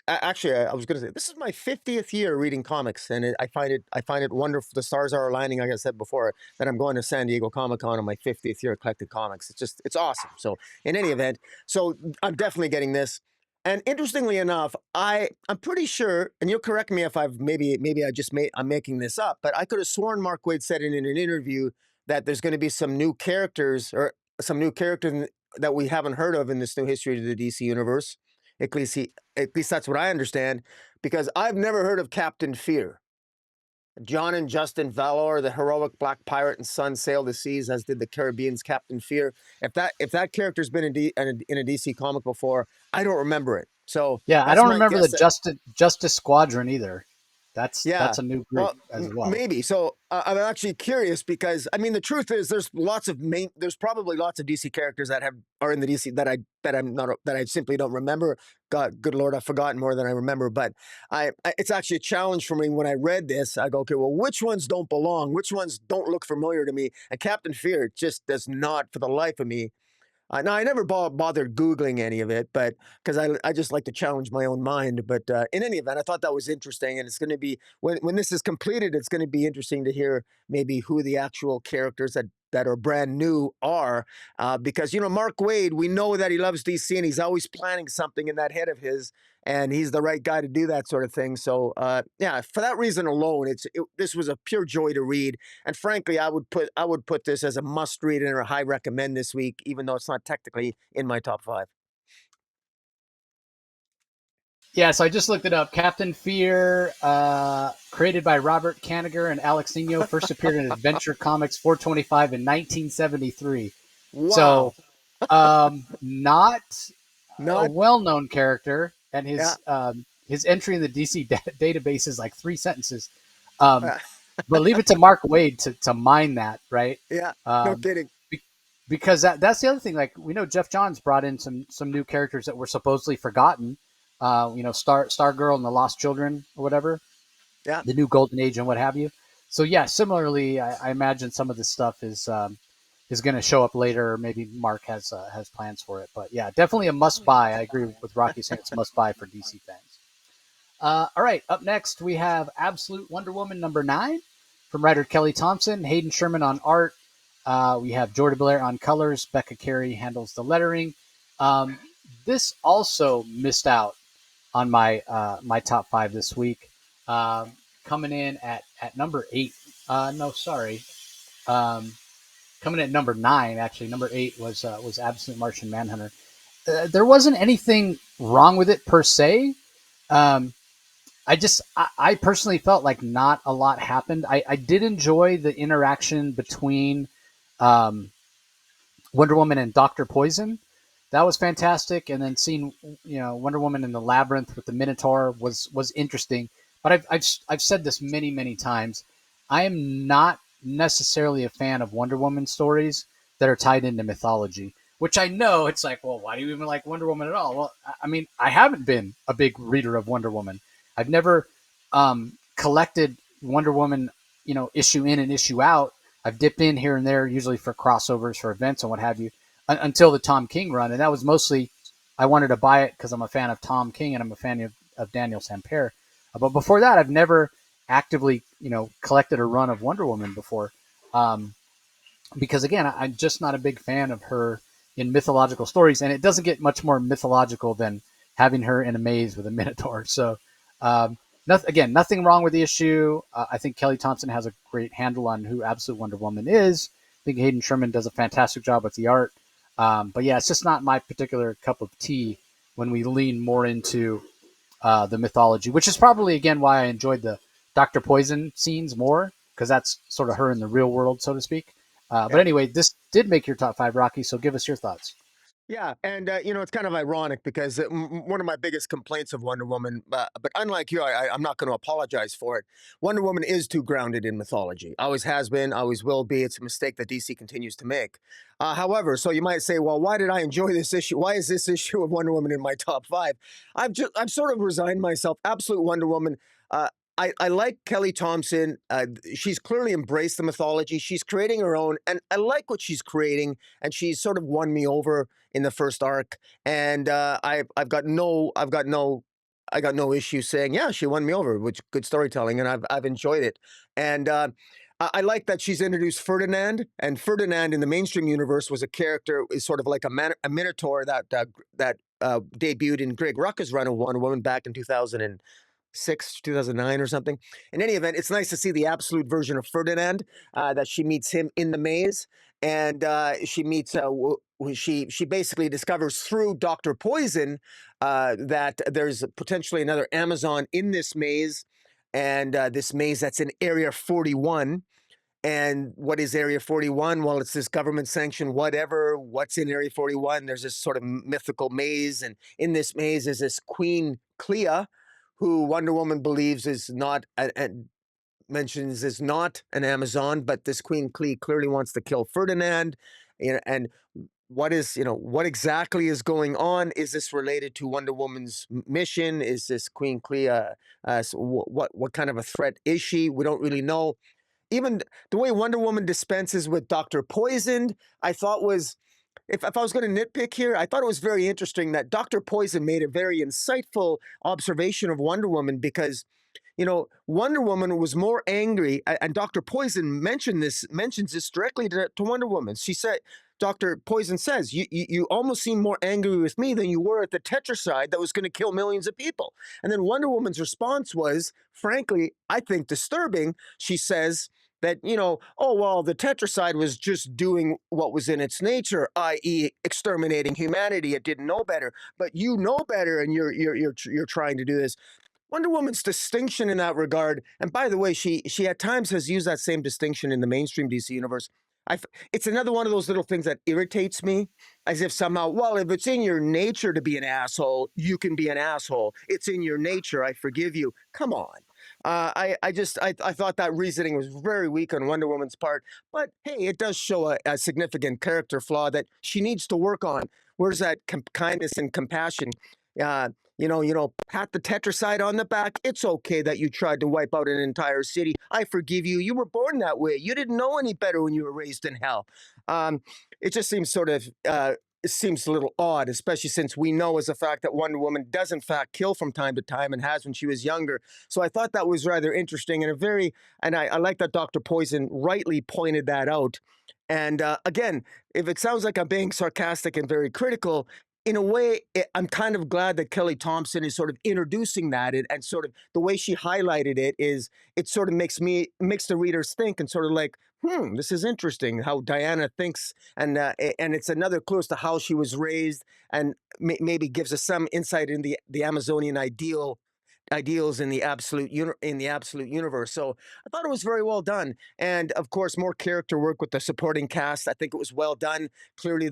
actually, I was going to say this is my 50th year reading comics, and I find it wonderful. The stars are aligning, like I said before, that I'm going to San Diego Comic Con on my 50th year collecting comics. It's just it's awesome. So in any event, so I'm definitely getting this. And interestingly enough, I'm pretty sure, and you'll correct me if I've maybe I'm making this up, but I could have sworn Mark Waid said in an interview that there's going to be some new characters or some new characters that we haven't heard of in this new history of the DC universe. At least that's what I understand, because I've never heard of Captain Fear. John and Justin Valor, the heroic black pirate and son, sailed the seas, as did the Caribbean's Captain Fear. If that character's been in a DC comic before, I don't remember it. So Yeah, I that's don't my remember the guess. Justice Squadron either. Yeah. That's a new group Well, as well. maybe. So I'm actually curious because I mean the truth is there's probably lots of DC characters that are in the DC that I simply don't remember. God, good Lord, I've forgotten more than I remember. But it's actually a challenge for me when I read this. I go, okay, well, which ones don't belong? Which ones don't look familiar to me? And Captain Fear just does not, for the life of me. Now, I never bothered Googling any of it, but because I just like to challenge my own mind. But in any event, I thought that was interesting. And it's going to be, when this is completed, it's going to be interesting to hear maybe who the actual characters that are brand new are. Because, Mark Waid, we know that he loves DC and he's always planning something in that head of his. And he's the right guy to do that sort of thing. So, yeah, for that reason alone, this was a pure joy to read. And frankly, I would put this as a must read and a high recommend this week, even though it's not technically in my top 5. Yeah, so I just looked it up. Captain Fear, created by Robert Kanigher and Alex Nino, first appeared in Adventure Comics 425 in 1973. So, Wow. not a Not well-known character, and yeah. his entry in the DC database is like 3 sentences. Um, but leave it to Mark Waid to mine that, right? Yeah. No Um, kidding. be- because that's the other thing. Like we know Jeff Johns brought in some new characters that were supposedly forgotten. Stargirl and the Lost Children or whatever, Yeah. the new Golden Age and what have you. So yeah, similarly, I imagine some of this stuff is going to show up later. Maybe Mark has plans for it, but yeah, definitely a must buy. I agree with Rocky saying it's a must buy for DC fans. All right, up next we have Absolute Wonder Woman #9 from writer Kelly Thompson, Hayden Sherman on art. We have Jordan Blair on colors. Becca Carey handles the lettering. This also missed out on my top 5 this week. Coming in at number 8. No, sorry. Um, Coming in at number 9. Actually, number 8 was Absolute Martian Manhunter. There wasn't anything wrong with it per se. Um, I personally felt like not a lot happened. I did enjoy the interaction between um, Wonder Woman and Doctor Poison. That was fantastic, and then seeing Wonder Woman in the labyrinth with the Minotaur was interesting. But I've said this many times. I am not necessarily a fan of Wonder Woman stories that are tied into mythology. Which I know it's like, well, why do you even like Wonder Woman at all? Well, I mean, I haven't been a big reader of Wonder Woman. I've never collected Wonder Woman, issue in and issue out. I've dipped in here and there, usually for crossovers, for events, and what have you, until the Tom King run, and that was mostly I wanted to buy it because I'm a fan of Tom King and I'm a fan of Daniel Sampere. But before that, I've never actively, collected a run of Wonder Woman before, because again, I'm just not a big fan of her in mythological stories, and it doesn't get much more mythological than having her in a maze with a Minotaur. So, nothing wrong with the issue. I think Kelly Thompson has a great handle on who Absolute Wonder Woman is. I think Hayden Sherman does a fantastic job with the art. But yeah, it's just not my particular cup of tea when we lean more into the mythology, which is probably, again, why I enjoyed the Dr. Poison scenes more, because that's sort of her in the real world, so to speak. But anyway, this did make your top 5, Rocky. So give us your thoughts. Yeah, and it's kind of ironic because one of my biggest complaints of Wonder Woman, but unlike you, I'm not going to apologize for it. Wonder Woman is too grounded in mythology. Always has been, always will be. It's a mistake that DC continues to make. However, so you might say, well, why did I enjoy this issue? Why is this issue of Wonder Woman in my top 5? I've sort of resigned myself. Absolute Wonder Woman. Uh, I like Kelly Thompson. She's clearly embraced the mythology. She's creating her own, and I like what she's creating. And she's sort of won me over in the first arc, and I've got no I got no issue saying, yeah, she won me over, which good storytelling, and I've enjoyed it. And I like that she's introduced Ferdinand, and Ferdinand in the mainstream universe was a character, is sort of like a minotaur that debuted in Greg Rucka's run of Wonder Woman back in 2006, 2009 or something. In any event, it's nice to see the absolute version of Ferdinand, that she meets him in the maze, and she meets she basically discovers through Dr. Poison that there's potentially another Amazon in this maze, and this maze that's in Area 41. And what is Area 41? Well, it's this government sanctioned whatever. What's in Area 41? There's this sort of mythical maze, and in this maze is this Queen Clea, who Wonder Woman believes is not mentions is not an Amazon, but this Queen Clea clearly wants to kill Ferdinand. And what exactly is going on? Is this related to Wonder Woman's mission? Is this Queen Clea? What kind of a threat is she? We don't really know. Even the way Wonder Woman dispenses with Dr. Poison, I thought was, if I was going to nitpick here, I thought it was very interesting that Dr. Poison made a very insightful observation of Wonder Woman, because Wonder Woman was more angry, and Dr. Poison mentions this directly to Wonder Woman. She said, Dr. Poison says, you almost seem more angry with me than you were at the Tetracide that was going to kill millions of people. And then Wonder Woman's response was, frankly, I think disturbing. She says that, oh, well, the Tetracide was just doing what was in its nature, i.e. exterminating humanity. It didn't know better. But you know better, and you're trying to do this. Wonder Woman's distinction in that regard, and by the way, she at times has used that same distinction in the mainstream DC universe. It's another one of those little things that irritates me, as if somehow, well, if it's in your nature to be an asshole, you can be an asshole. It's in your nature. I forgive you. Come on. I thought that reasoning was very weak on Wonder Woman's part, but hey, it does show a significant character flaw that she needs to work on. Where's that kindness and compassion? Pat the Tetracide on the back. It's okay that you tried to wipe out an entire city. I forgive you. You were born that way. You didn't know any better when you were raised in hell. It just seems it seems a little odd, especially since we know as a fact that Wonder Woman does in fact kill from time to time, and has when she was younger. So I thought that was rather interesting, and I like that Dr. Poison rightly pointed that out. And again, if it sounds like I'm being sarcastic and very critical, in a way, I'm kind of glad that Kelly Thompson is sort of introducing that, and sort of the way she highlighted it sort of makes the readers think, and sort of like, this is interesting how Diana thinks, and it's another clue as to how she was raised, and maybe gives us some insight in the Amazonian ideals in the absolute universe. So I thought it was very well done, and of course more character work with the supporting cast. I think it was well done. Clearly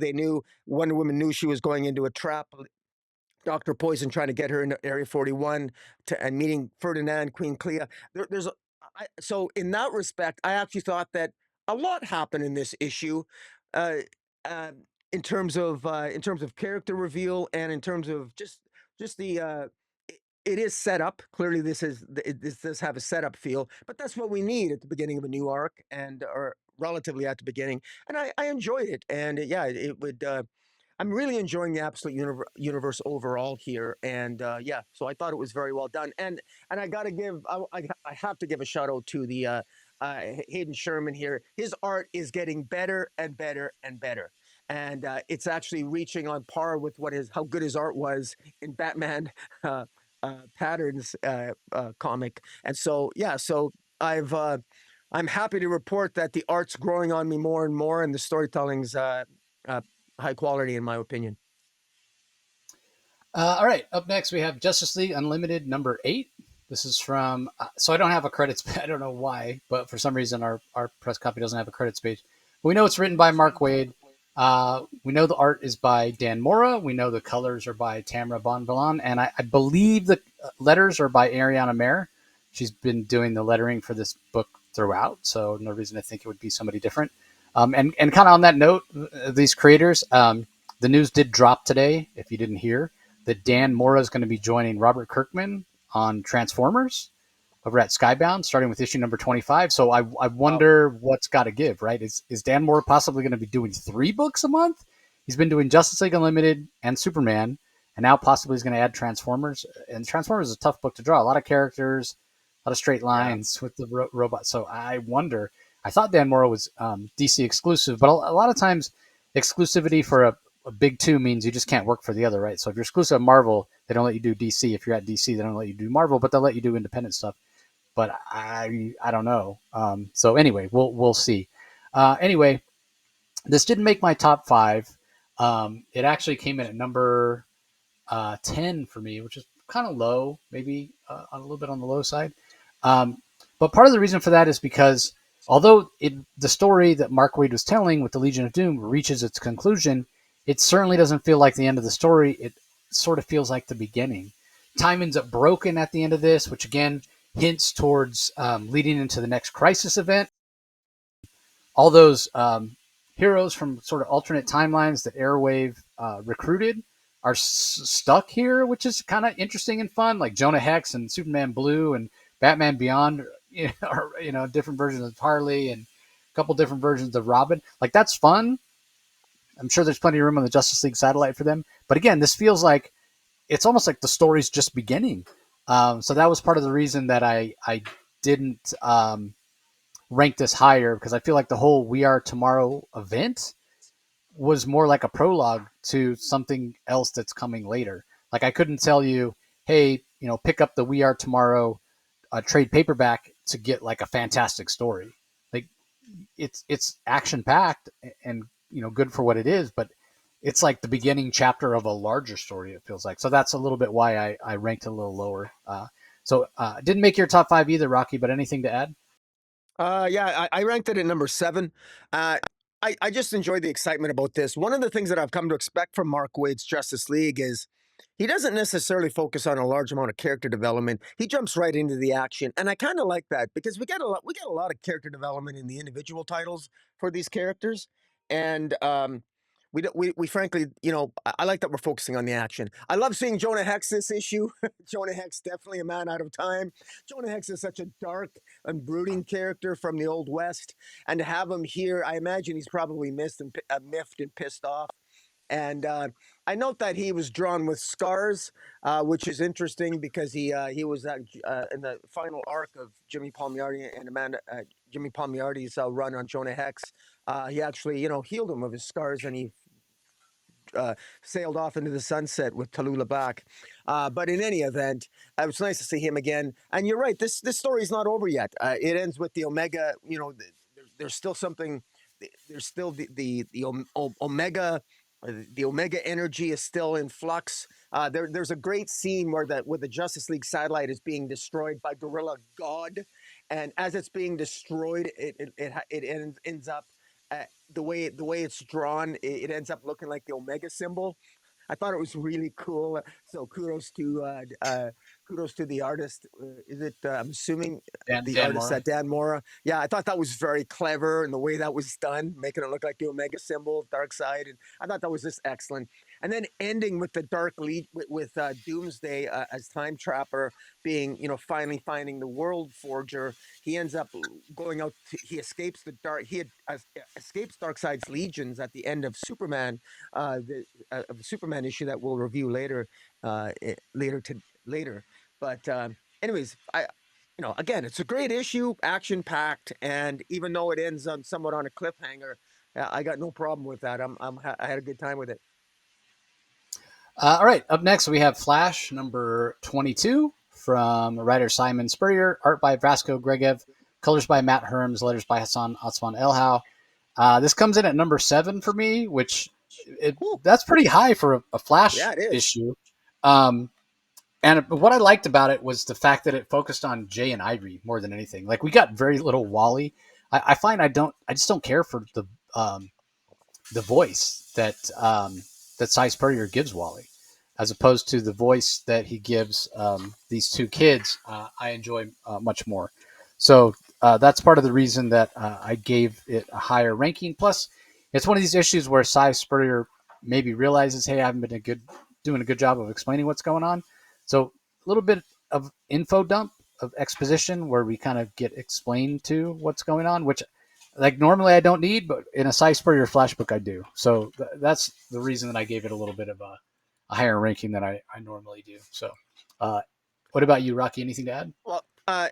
Wonder Woman knew she was going into a trap. Dr. Poison trying to get her into Area 41 and meeting Ferdinand, Queen Clea. So in that respect, I actually thought that a lot happened in this issue, uh, uh, in terms of character reveal, and in terms of just the it is set up. Clearly, this does have a setup feel, but that's what we need at the beginning of a new arc, or relatively at the beginning. And I enjoyed it, and yeah, it would. I'm really enjoying the absolute universe overall here, and yeah, so I thought it was very well done. And I gotta give, I have to give a shout out to the Hayden Sherman here. His art is getting better and better and better, and it's actually reaching on par with how good his art was in Batman. Patterns comic, and so yeah, so I'm happy to report that the art's growing on me more and more, and the storytelling's high quality in my opinion. All right, up next we have Justice League Unlimited number 8. This is so I don't have a credits. I don't know why, but for some reason our press copy doesn't have a credits page. We know it's written by Mark Waid. We know the art is by Dan Mora. We know the colors are by Tamara Bonvillain, and I believe the letters are by Ariana Mayer. She's been doing the lettering for this book throughout, so no reason to think it would be somebody different. And kind of on that note, these creators, the news did drop today. If you didn't hear, that Dan Mora is going to be joining Robert Kirkman on Transformers over at Skybound, starting with issue number 25. So I Wow. wonder what's got to give, right? Is Dan Moore possibly going to be doing 3 books a month? He's been doing Justice League Unlimited and Superman, and now possibly he's going to add Transformers. And Transformers is a tough book to draw. A lot of characters, a lot of straight Yeah. lines with the robot. So I wonder. I thought Dan Moore was DC exclusive, but a lot of times exclusivity for a big two means you just can't work for the other, right? So if you're exclusive at Marvel, they don't let you do DC. If you're at DC, they don't let you do Marvel, but they'll let you do independent stuff. But I don't know. So anyway, we'll see. Anyway, this didn't make my top 5. It actually came in at number 10 for me, which is kind of low, maybe a little bit on the low side. Um, but part of the reason for that is because although the story that Mark Waid was telling with the Legion of Doom reaches its conclusion, it certainly doesn't feel like the end of the story. It sort of feels like the beginning. Time ends up broken at the end of this, which again hints towards leading into the next crisis event. All those heroes from sort of alternate timelines that Airwave recruited are stuck here, which is kind of interesting and fun. Like Jonah Hex and Superman Blue and Batman Beyond, are different versions of Harley and a couple different versions of Robin. Like that's fun. I'm sure there's plenty of room on the Justice League satellite for them. But again, this feels like it's almost like the story's just beginning. So that was part of the reason that I didn't rank this higher, because I feel like the whole We Are Tomorrow event was more like a prologue to something else that's coming later. Like I couldn't tell you, hey, pick up the We Are Tomorrow trade paperback to get like a fantastic story. Like it's action packed and good for what it is, but it's like the beginning chapter of a larger story. It feels like. So that's a little bit why I ranked it a little lower. So didn't make your top 5 either, Rocky. But anything to add? Yeah, I ranked it at number 7. Uh, I just enjoy the excitement about this. One of the things that I've come to expect from Mark Waid's Justice League is he doesn't necessarily focus on a large amount of character development. He jumps right into the action, and I kind of like that because we get a lot of character development in the individual titles for these characters, and we frankly, I like that we're focusing on the action. I love seeing Jonah Hex this issue. Jonah Hex definitely a man out of time. Jonah Hex is such a dark and brooding character from the Old West, and to have him here, I imagine he's probably miffed and pissed off. And I note that he was drawn with scars, which is interesting because he was in the final arc of Jimmy Palmiotti and Jimmy Palmiotti's run on Jonah Hex. He actually, healed him of his scars, and he sailed off into the sunset with Tallulah back. But in any event, it was nice to see him again. And you're right, this story is not over yet. It ends with the Omega. There's still something. There's still Omega. The Omega energy is still in flux. There's a great scene where the Justice League satellite is being destroyed by Gorilla God, and as it's being destroyed, it ends up the way it's drawn, it ends up looking like the Omega symbol. I thought it was really cool. So kudos to the artist. Is it? I'm assuming the Dan artist Mora. Dan Mora. Yeah, I thought that was very clever and the way that was done, making it look like the Omega symbol, dark side, and I thought that was just excellent. And then ending with the dark lead with Doomsday as time trapper being, finally finding the World Forger. He ends up going out. He escapes the dark. He escapes Darkseid's legions at the end of Superman, of the Superman issue that we'll review later, later. But anyways, again, it's a great issue, action packed, and even though it ends on somewhat on a cliffhanger, I got no problem with that. I had a good time with it. All right, up next we have Flash number 22 from writer Simon Spurrier, art by Vasco Gregev, colors by Matt Herms, letters by Hassan Otsman Elhau. This comes in at number 7 for me, which Cool. that's pretty high for a Flash Yeah, it is. issue. Um, and what I liked about it was the fact that it focused on Jay and Ivory more than anything. Like we got very little Wally. I find I just don't care for the the voice that Si Spurrier gives Wally, as opposed to the voice that he gives these two kids. I enjoy much more. So that's part of the reason that I gave it a higher ranking. Plus, it's one of these issues where Si Spurrier maybe realizes, hey, I haven't been doing a good job of explaining what's going on. So a little bit of info dump of exposition where we kind of get explained to what's going on, which like normally I don't need, but in a Si Spurrier flash book I do. So that's the reason that I gave it a little bit of a higher ranking than I normally do. So, what about you, Rocky? Anything to add? Well,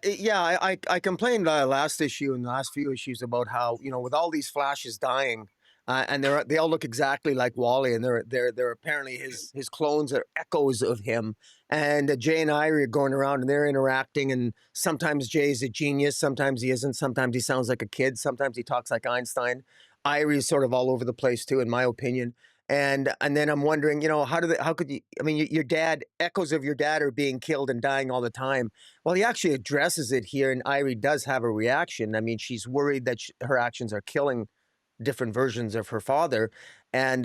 yeah, I complained last issue and the last few issues about how, with all these Flashes dying, and they all look exactly like Wally, and they're apparently his clones are echoes of him. And Jay and Irie are going around and they're interacting, and sometimes Jay's a genius, sometimes he isn't, sometimes he sounds like a kid, sometimes he talks like Einstein. Irie's sort of all over the place too, in my opinion. And then I'm wondering, how could you? I mean, your dad, echoes of your dad are being killed and dying all the time. Well, he actually addresses it here, and Irie does have a reaction. I mean, she's worried that her actions are killing different versions of her father, and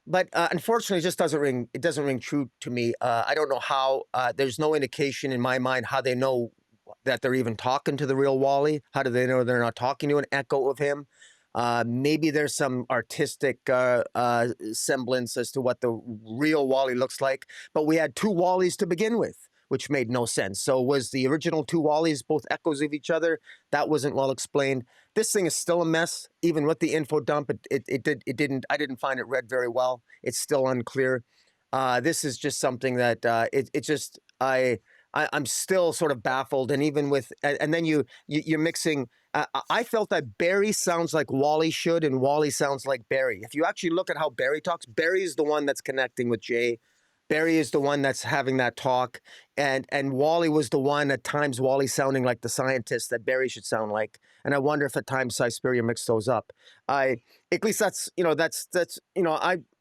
but unfortunately, it just doesn't ring. It doesn't ring true to me. I don't know how. There's no indication in my mind how they know that they're even talking to the real Wally. How do they know they're not talking to an echo of him? Maybe there's some artistic semblance as to what the real Wally looks like, but we had two Wallys to begin with, which made no sense. So was the original two Wallys both echoes of each other? That wasn't well explained. This thing is still a mess, even with the info dump. I didn't find it read very well. It's still unclear. This is just something that I'm still sort of baffled, and even with and then you're mixing. I felt that Barry sounds like Wally should, and Wally sounds like Barry. If you actually look at how Barry talks, Barry is the one that's connecting with Jay. Barry is the one that's having that talk, and Wally was the one at times. Wally sounding like the scientist that Barry should sound like, and I wonder if at times Si Spurrier mixed those up. At least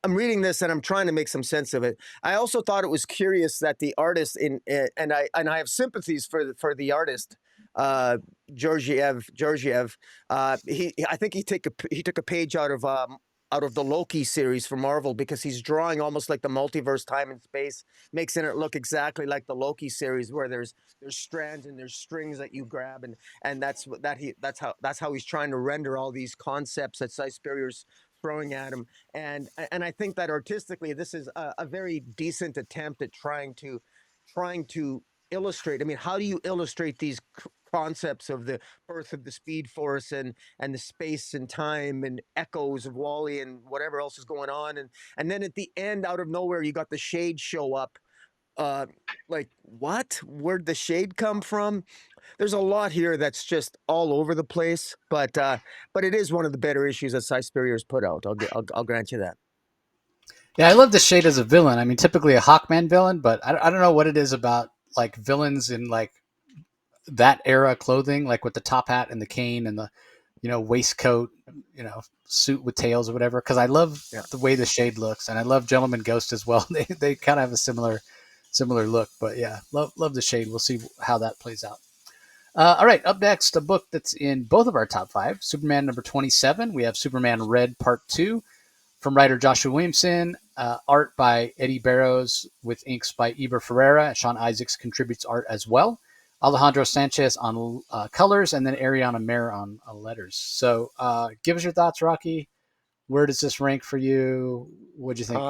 I'm reading this and I'm trying to make some sense of it. I also thought it was curious that the artist and I have sympathies for the artist, Georgiev. I think he took a page out of the Loki series for Marvel, because he's drawing almost like the multiverse, time and space, makes it look exactly like the Loki series, where there's strands and there's strings that you grab, and that's how he's trying to render all these concepts that Si Spurrier's throwing at him. And I think that artistically this is a very decent attempt at trying to illustrate. I mean, how do you illustrate these concepts of the birth of the Speed Force and the space and time and echoes of Wally and whatever else is going on, and then at the end, out of nowhere, you got the Shade show up. Uh, like, what? Where'd the Shade come from? There's a lot here that's just all over the place, but it is one of the better issues that Si Spurrier's put out. I'll grant you that. Yeah, I love the Shade as a villain. I mean, typically a Hawkman villain, but I don't know what it is about like villains in like that era clothing, like with the top hat and the cane and the waistcoat, suit with tails or whatever. Because I love Yeah. the way the Shade looks, and I love Gentleman Ghost as well. They kind of have a similar look, but yeah, love the Shade. We'll see how that plays out. All right, up next, a book that's in both of our top five, Superman number 27. We have Superman Red Part 2 from writer Joshua Williamson, art by Eddie Barrows with inks by Eber Ferreira. Sean Isaacs contributes art as well. Alejandro Sanchez on colors, and then Ariana Mayer on letters. So give us your thoughts, Rocky. Where does this rank for you? What'd you think?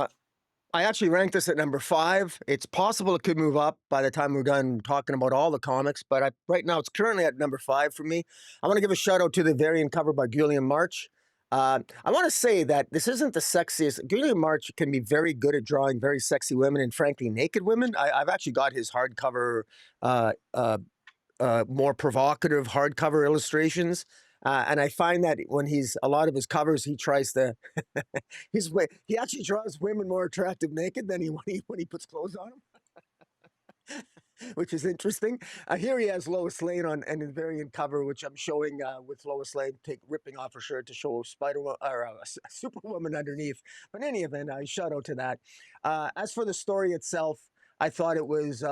I actually ranked this at number 5. It's possible it could move up by the time we're done talking about all the comics, but right now it's currently at number 5 for me. I want to give a shout out to the variant cover by Guillaume March. I want to say that this isn't the sexiest. Guillaume March can be very good at drawing very sexy women and frankly naked women. I've actually got his hardcover, uh, uh, more provocative hardcover illustrations. And I find that when a lot of his covers, he tries to, he actually draws women more attractive naked than when he puts clothes on them, which is interesting. Here he has Lois Lane on and the variant cover, which I'm showing with Lois Lane ripping off her shirt to show Superwoman underneath. But in any event, I shout out to that. As for the story itself, I thought it was.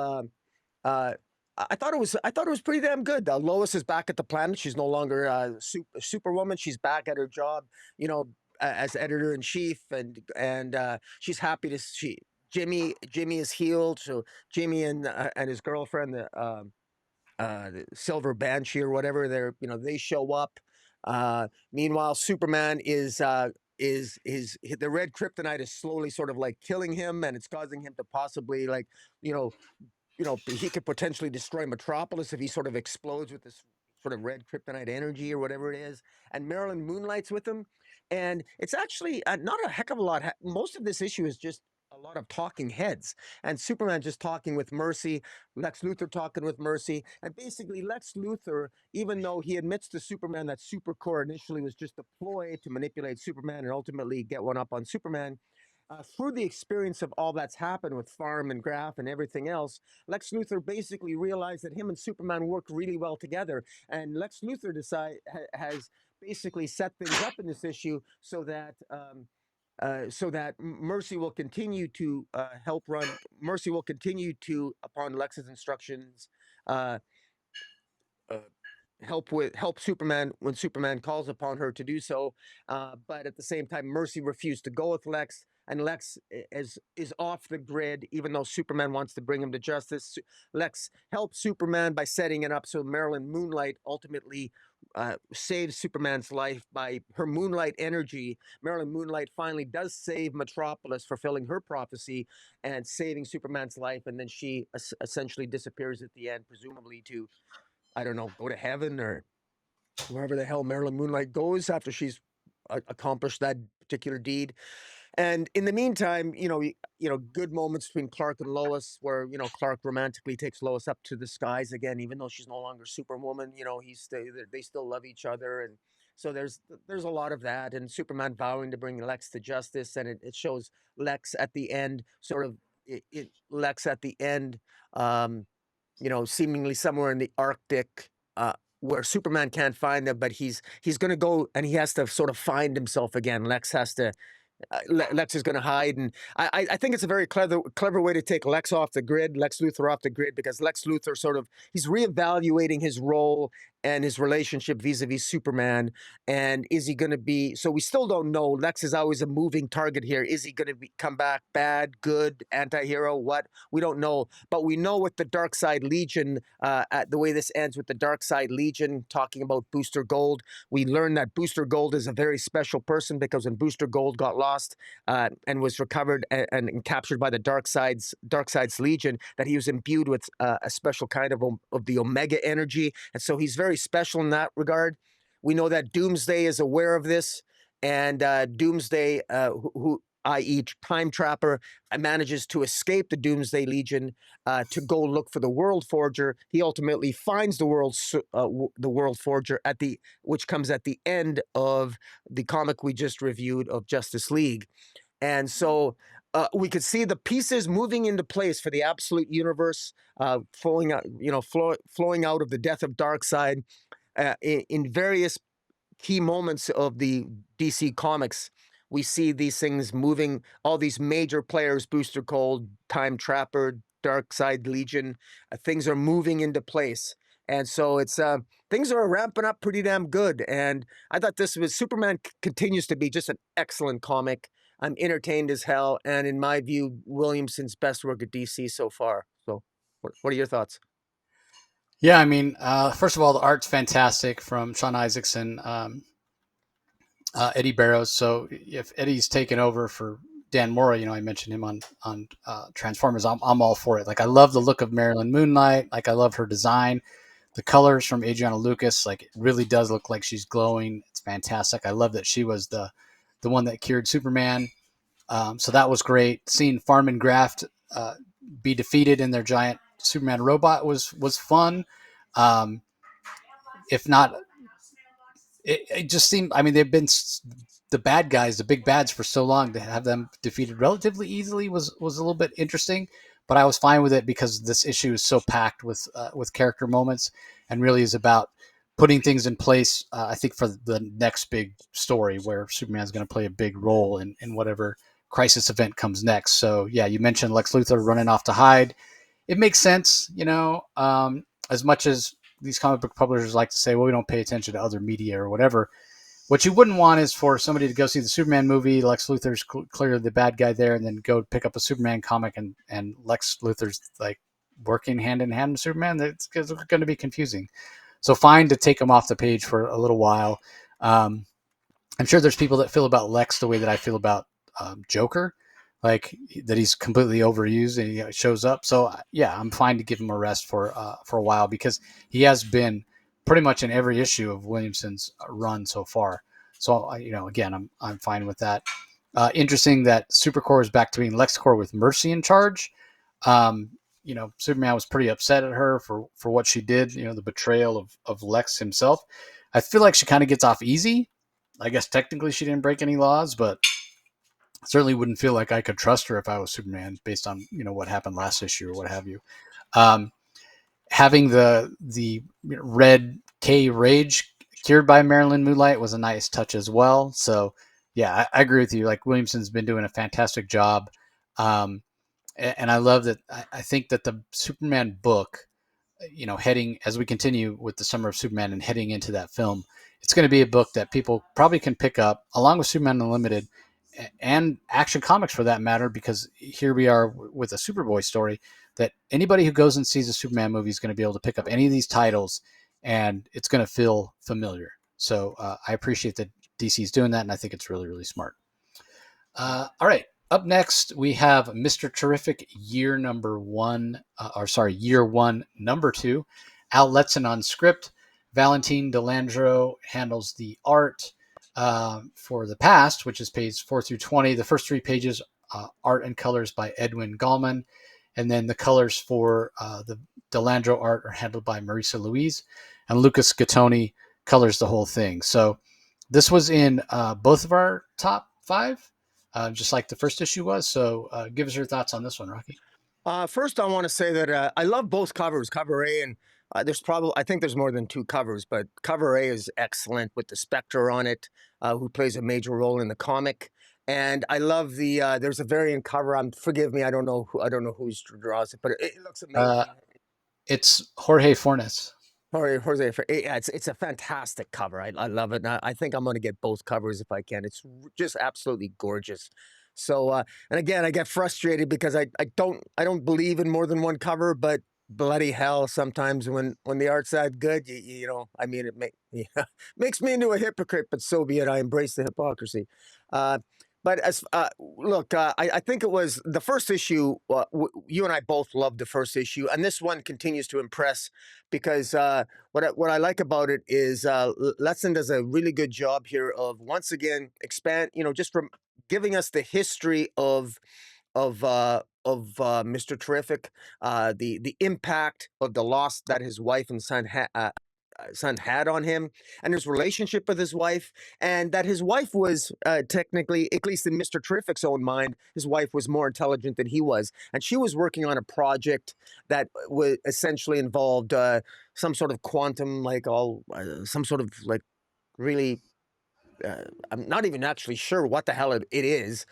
I thought it was pretty damn good. Lois is back at the planet. She's no longer Superwoman. She's back at her job, you know, as editor in chief, and she's happy to she Jimmy is healed. So Jimmy and his girlfriend, the Silver Banshee or whatever, they show up. Meanwhile, Superman is the red kryptonite is slowly sort of like killing him, and it's causing him to possibly like you know he could potentially destroy Metropolis if he sort of explodes with this sort of red kryptonite energy or whatever it is. And Marilyn moonlights with him, and it's actually not a heck of a lot. Most of this issue is just a lot of talking heads, and Superman just talking with Mercy, Lex Luthor talking with Mercy, and basically Lex Luthor, even though he admits to Superman that Supercore initially was just a ploy to manipulate Superman and ultimately get one up on Superman, through the experience of all that's happened with Farm and Graph and everything else, Lex Luthor basically realized that him and Superman work really well together. And Lex Luthor has basically set things up in this issue so that Mercy will continue to help run. Mercy will continue to, upon Lex's instructions, uh, uh, help Superman when Superman calls upon her to do so. But at the same time, Mercy refused to go with Lex, and Lex is off the grid, even though Superman wants to bring him to justice. Lex helps Superman by setting it up so Marilyn Moonlight ultimately saves Superman's life by her moonlight energy. Marilyn Moonlight finally does save Metropolis, fulfilling her prophecy and saving Superman's life, and then she essentially disappears at the end, presumably to, I don't know, go to heaven or wherever the hell Marilyn Moonlight goes after she's accomplished that particular deed. And in the meantime, good moments between Clark and Lois, where Clark romantically takes Lois up to the skies again, even though she's no longer Superwoman. They still love each other, and so there's a lot of that. And Superman vowing to bring Lex to justice, and it shows Lex at the end, sort of Lex at the end. Um, seemingly somewhere in the Arctic, where Superman can't find him, but he's going to go and he has to sort of find himself again. Lex has to Lex is going to hide, and I think it's a very clever way to take Lex off the grid, Lex Luthor off the grid, because Lex Luthor he's reevaluating his role and his relationship vis-a-vis Superman. And is he going to be? So we still don't know. Lex is always a moving target here. Is he going to come back bad, good, anti-hero? What, we don't know, but we know with the Dark Side Legion, the way this ends with the Dark Side Legion talking about Booster Gold. We learn that Booster Gold is a very special person, because when Booster Gold got lost and was recovered and captured by the Darkseid's Legion, that he was imbued with a special kind of the Omega energy, and so he's very special in that regard. We know that Doomsday is aware of this, and Doomsday, who i.e. Time Trapper, manages to escape the Doomsday Legion to go look for the World Forger. He ultimately finds the World Forger which comes at the end of the comic we just reviewed of Justice League. And so we could see the pieces moving into place for the Absolute Universe, flowing out, flowing out of the death of Darkseid in various key moments of the DC comics. We see these things moving, all these major players, Booster Gold, Time Trapper, Darkseid Legion, things are moving into place. And so things are ramping up pretty damn good. And I thought Superman continues to be just an excellent comic. I'm entertained as hell. And in my view, Williamson's best work at DC so far. So what are your thoughts? Yeah, I mean, first of all, the art's fantastic from Sean Isaacson, Eddie Barrows. So if Eddie's taken over for Dan Mora, I mentioned him on Transformers. I'm all for it. Like, I love the look of Marilyn Moonlight. Like, I love her design. The colors from Adriana Lucas, like, it really does look like she's glowing. It's fantastic. I love that she was the one that cured Superman. So that was great. Seeing Farm and Graft be defeated in their giant Superman robot was fun. If not, it just seemed. I mean, they've been the bad guys, the big bads, for so long. To have them defeated relatively easily was a little bit interesting. But I was fine with it because this issue is so packed with character moments, and really is about putting things in place. I think for the next big story where Superman's going to play a big role in whatever crisis event comes next. So yeah, you mentioned Lex Luthor running off to hide. it makes sense, as much as these comic book publishers like to say, well, we don't pay attention to other media or whatever. What you wouldn't want is for somebody to go see the Superman movie, Lex Luthor's clearly the bad guy there, and then go pick up a Superman comic and Lex Luthor's like working hand in hand with Superman. It's going to be confusing. So fine to take him off the page for a little while. I'm sure there's people that feel about Lex the way that I feel about Joker, like that he's completely overused and he shows up. So yeah, I'm fine to give him a rest for a while because he has been pretty much in every issue of Williamson's run so far. So again, I'm fine with that. Interesting that Supercorp is back to being LexCorp with Mercy in charge. Superman was pretty upset at her for what she did. The betrayal of Lex himself. I feel like she kind of gets off easy. I guess technically she didn't break any laws, but certainly wouldn't feel like I could trust her if I was Superman based on what happened last issue or what have you. Having the red K rage cured by Marilyn Moonlight was a nice touch as well. So yeah, I agree with you. Like Williamson's been doing a fantastic job, and I love that. I think that the Superman book, heading as we continue with the Summer of Superman and heading into that film, it's going to be a book that people probably can pick up along with Superman Unlimited and Action Comics for that matter, because here we are with a Superboy story that anybody who goes and sees a Superman movie is going to be able to pick up any of these titles and it's going to feel familiar. So I appreciate that DC is doing that, and I think it's really, really smart. All right. Up next, we have Mr. Terrific year one, number 2. Al Letson on script. Valentine Delandro handles the art for the past, which is pages 4 through 20. The first 3 pages, art and colors by Edwin Gallman. And then the colors for the Delandro art are handled by Marisa Louise. And Lucas Gattoni colors the whole thing. So this was in both of our top 5. Just like the first issue was. So give us your thoughts on this one, Rocky. First, I want to say that I love both covers, cover A and I think there's more than 2 covers, but cover A is excellent with the Spectre on it, who plays a major role in the comic. And I love there's a variant cover. Forgive me, I don't know who draws it, but it looks amazing. It's Jorge Fornes. Jose, yeah, it's a fantastic cover. I love it. And I think I'm going to get both covers if I can. It's just absolutely gorgeous. So, and again, I get frustrated because I don't believe in more than one cover, but bloody hell, sometimes when the art's that good, I mean, makes me into a hypocrite, but so be it. I embrace the hypocrisy. But as look, I think it was the first issue. You and I both loved the first issue, and this one continues to impress because what I like about it is Letson does a really good job here of once again just from giving us the history of Mr. Terrific, the impact of the loss that his wife and son had on him, and his relationship with his wife, and that his wife was technically, at least in Mr. Terrific's own mind, his wife was more intelligent than he was, and she was working on a project that was essentially involved some sort of quantum, some sort of really. I'm not even actually sure what the hell it is.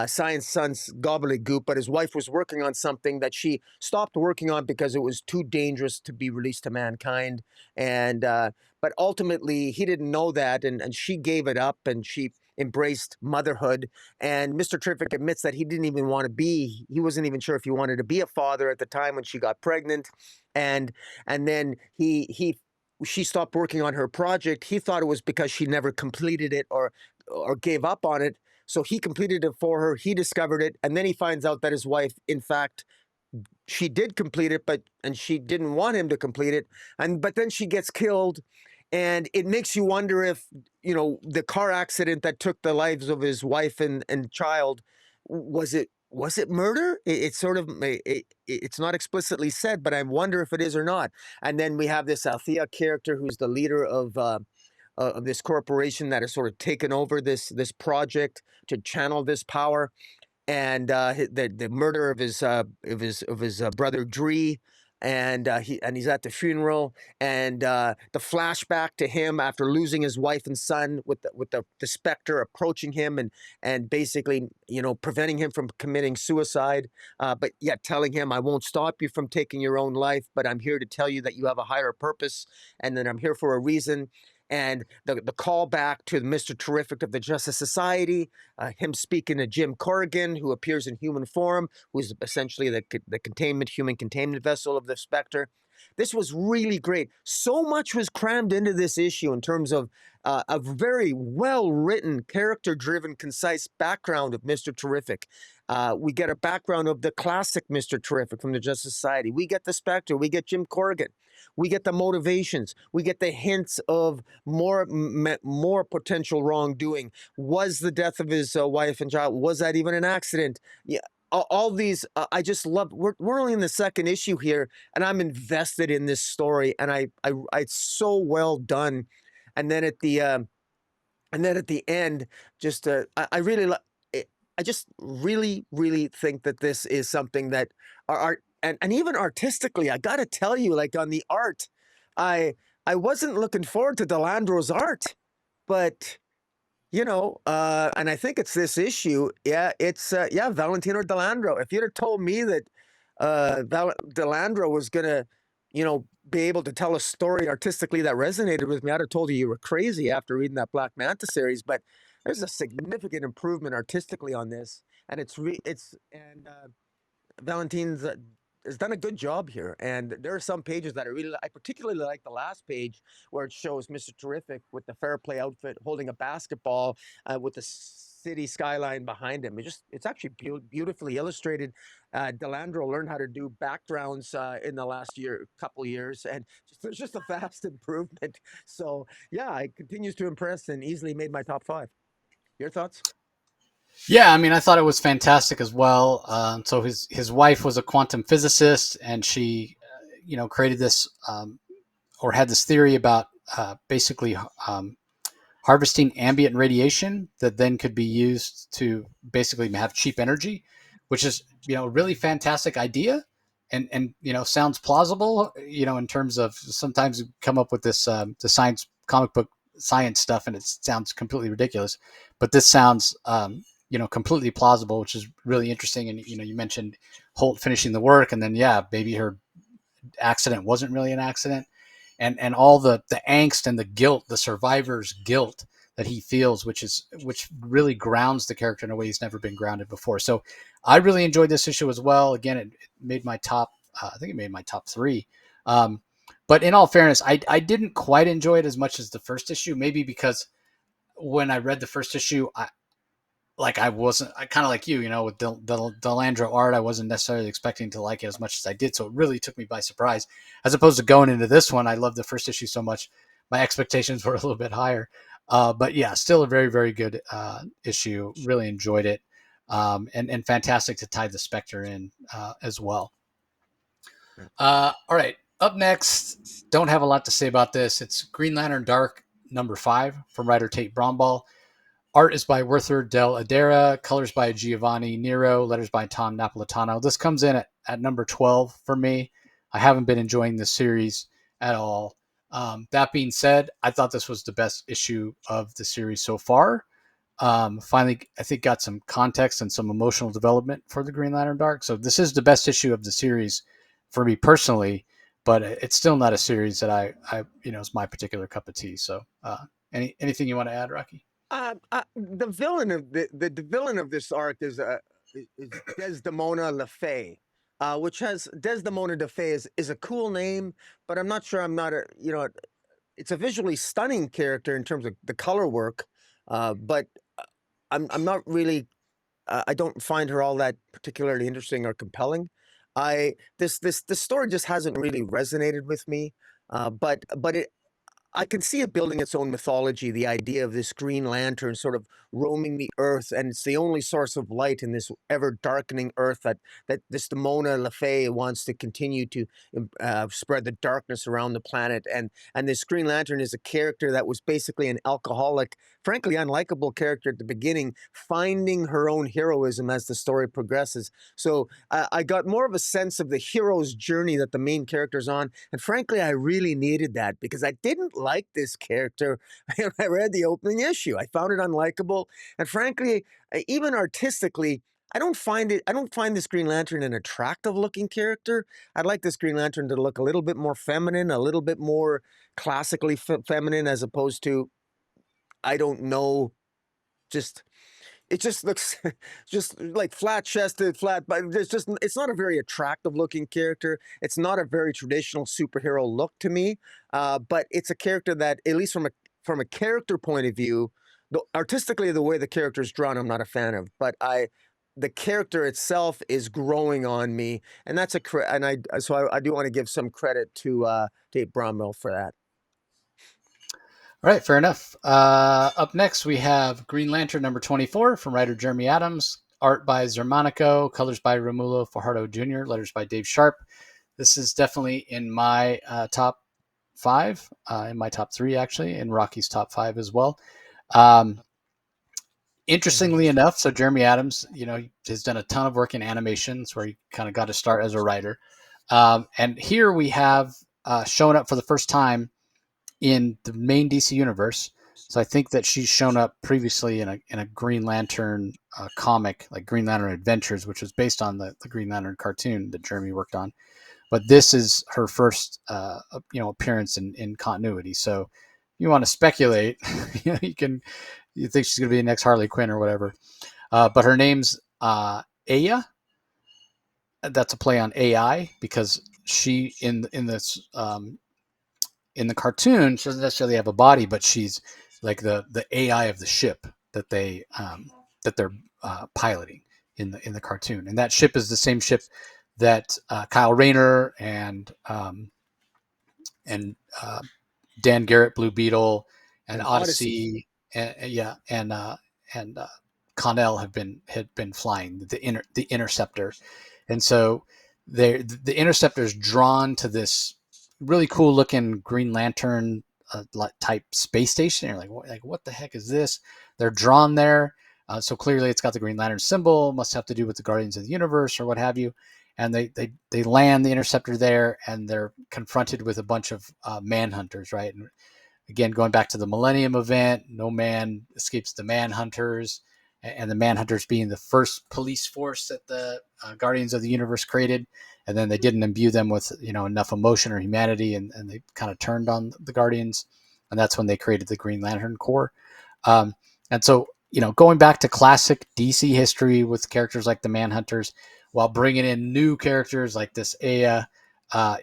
Science son's gobbledygook, but his wife was working on something that she stopped working on because it was too dangerous to be released to mankind. And but ultimately, he didn't know that, and she gave it up, and she embraced motherhood. And Mr. Terrific admits that he didn't even want to be. He wasn't even sure if he wanted to be a father at the time when she got pregnant, and then she stopped working on her project. He thought it was because she never completed it or gave up on it. So he completed it for her. He discovered it. And then he finds out that his wife, in fact, she did complete it, and she didn't want him to complete it. But then she gets killed. And it makes you wonder if, the car accident that took the lives of his wife and child, was it murder? It's sort of, it's not explicitly said, but I wonder if it is or not. And then we have this Althea character who's the leader of this corporation that has sort of taken over this project to channel this power, and the murder of his brother Dree, and he's at the funeral, and the flashback to him after losing his wife and son, with the specter approaching him and basically, preventing him from committing suicide, but yet telling him, "I won't stop you from taking your own life, but I'm here to tell you that you have a higher purpose, and that I'm here for a reason." And the call back to Mr. Terrific of the Justice Society, him speaking to Jim Corrigan, who appears in human form, who's essentially the human containment vessel of the Spectre. This was really great. So much was crammed into this issue in terms of a very well-written, character-driven, concise background of Mr. Terrific. We get a background of the classic Mr. Terrific from the Justice Society. We get the Spectre. We get Jim Corrigan. We get the motivations. We get the hints of more potential wrongdoing. Was the death of his wife and child, was that even an accident? Yeah, all these, I just love. We're only in the second issue here, and I'm invested in this story, and it's so well done. And then at the end, just I really I just really, really think that this is something that our art, and even artistically, I got to tell you, like on the art, I I wasn't looking forward to Delandro's art, but and I think it's this issue. Yeah, it's Valentino Delandro. If you'd have told me that Delandro was gonna, be able to tell a story artistically that resonated with me, I'd have told you were crazy after reading that Black Manta series. But there's a significant improvement artistically on this, and Valentine's has done a good job here. And there are some pages that I particularly like the last page where it shows Mr. Terrific with the fair play outfit holding a basketball with the city skyline behind him. It's actually beautifully illustrated. Delandro learned how to do backgrounds in the last couple years, and there's just a vast improvement. So yeah, it continues to impress and easily made my top 5. Your thoughts? Yeah, I mean, I thought it was fantastic as well. So his wife was a quantum physicist, and she, created this, or had this theory about basically harvesting ambient radiation that then could be used to basically have cheap energy, which is, a really fantastic idea, and sounds plausible, in terms of sometimes you come up with this the science comic book science stuff and it sounds completely ridiculous, but this sounds completely plausible, which is really interesting. And you mentioned Holt finishing the work, and then maybe her accident wasn't really an accident, and all the angst and the guilt, the survivor's guilt that he feels, which really grounds the character in a way he's never been grounded before. So I really enjoyed this issue as well. Again, it made my top. I think it made my top 3. But in all fairness, I didn't quite enjoy it as much as the first issue. Maybe because when I read the first issue, I wasn't, I kind of like you, with the Delandro art, I wasn't necessarily expecting to like it as much as I did. So it really took me by surprise, as opposed to going into this one. I loved the first issue so much. My expectations were a little bit higher. But yeah, still a very, very good issue. Really enjoyed it. And fantastic to tie the Spectre in as well. All right. Up next, don't have a lot to say about this. It's Green Lantern Dark #5 from writer Tate Brombal. Art is by Werther Del Adera, colors by Giovanni Nero, letters by Tom Napolitano. This comes in at number 12 for me. I haven't been enjoying this series at all. That being said, I thought this was the best issue of the series so far. Finally, I think got some context and some emotional development for the Green Lantern Dark. So this is the best issue of the series for me personally, but it's still not a series that I is my particular cup of tea. So anything you want to add, Rocky? The villain of the villain of this arc is Desdemona LaFay, which has Desdemona LaFay is a cool name, but I'm not sure. I'm not a it's a visually stunning character in terms of the color work, but I'm not really. I don't find her all that particularly interesting or compelling. This story just hasn't really resonated with me. But I can see it building its own mythology, the idea of this Green Lantern sort of roaming the earth, and it's the only source of light in this ever darkening earth that this Demona LaFay wants to continue to spread the darkness around the planet. And this Green Lantern is a character that was basically an alcoholic, frankly unlikable character at the beginning, finding her own heroism as the story progresses. So I got more of a sense of the hero's journey that the main character's on, and frankly, I really needed that because I didn't like this character. I read the opening issue. I found it unlikable, and frankly, even artistically, I don't find this Green Lantern an attractive looking character. I'd like this Green Lantern to look a little bit more feminine, a little bit more classically feminine, as opposed to, I don't know, just it just looks just like flat chested, flat, but it's not a very attractive looking character. It's not a very traditional superhero look to me. But it's a character that, at least from a character point of view, artistically the way the character is drawn, I'm not a fan of. But the character itself is growing on me, and that's I do want to give some credit to Tate Brombal for that. All right, fair enough. Up next, we have Green Lantern number 24 from writer Jeremy Adams, art by Zermanico, colors by Romulo Fajardo Jr., letters by Dave Sharp. This is definitely in my top 5, in my top 3, actually, in Rocky's top 5 as well. Interestingly enough, so Jeremy Adams, has done a ton of work in animations where he kind of got to start as a writer. And here we have shown up for the first time in the main DC universe. So I think that she's shown up previously in a Green Lantern comic, like Green Lantern Adventures, which was based on the Green Lantern cartoon that Jeremy worked on. But this is her first, appearance in continuity. So you want to speculate, you think she's going to be the next Harley Quinn or whatever. But her name's Aya. That's a play on AI because she in this in the cartoon, she doesn't necessarily have a body, but she's like the AI of the ship that they're piloting in the cartoon, and that ship is the same ship that Kyle Rayner and Dan Garrett, Blue Beetle, and Odyssey, and Connell had been flying the Interceptor, and so the Interceptor is drawn to this really cool looking Green Lantern type space station. You're like, what the heck is this? They're drawn there. So clearly it's got the Green Lantern symbol, must have to do with the Guardians of the Universe or what have you. And they land the Interceptor there, and they're confronted with a bunch of Manhunters, right? And again, going back to the Millennium event, no man escapes the Manhunters, and the Manhunters being the first police force that the Guardians of the Universe created. And then they didn't imbue them with enough emotion or humanity, and they kind of turned on the Guardians, and that's when they created the Green Lantern Corps. And so going back to classic DC history with characters like the Manhunters, while bringing in new characters like this Aya,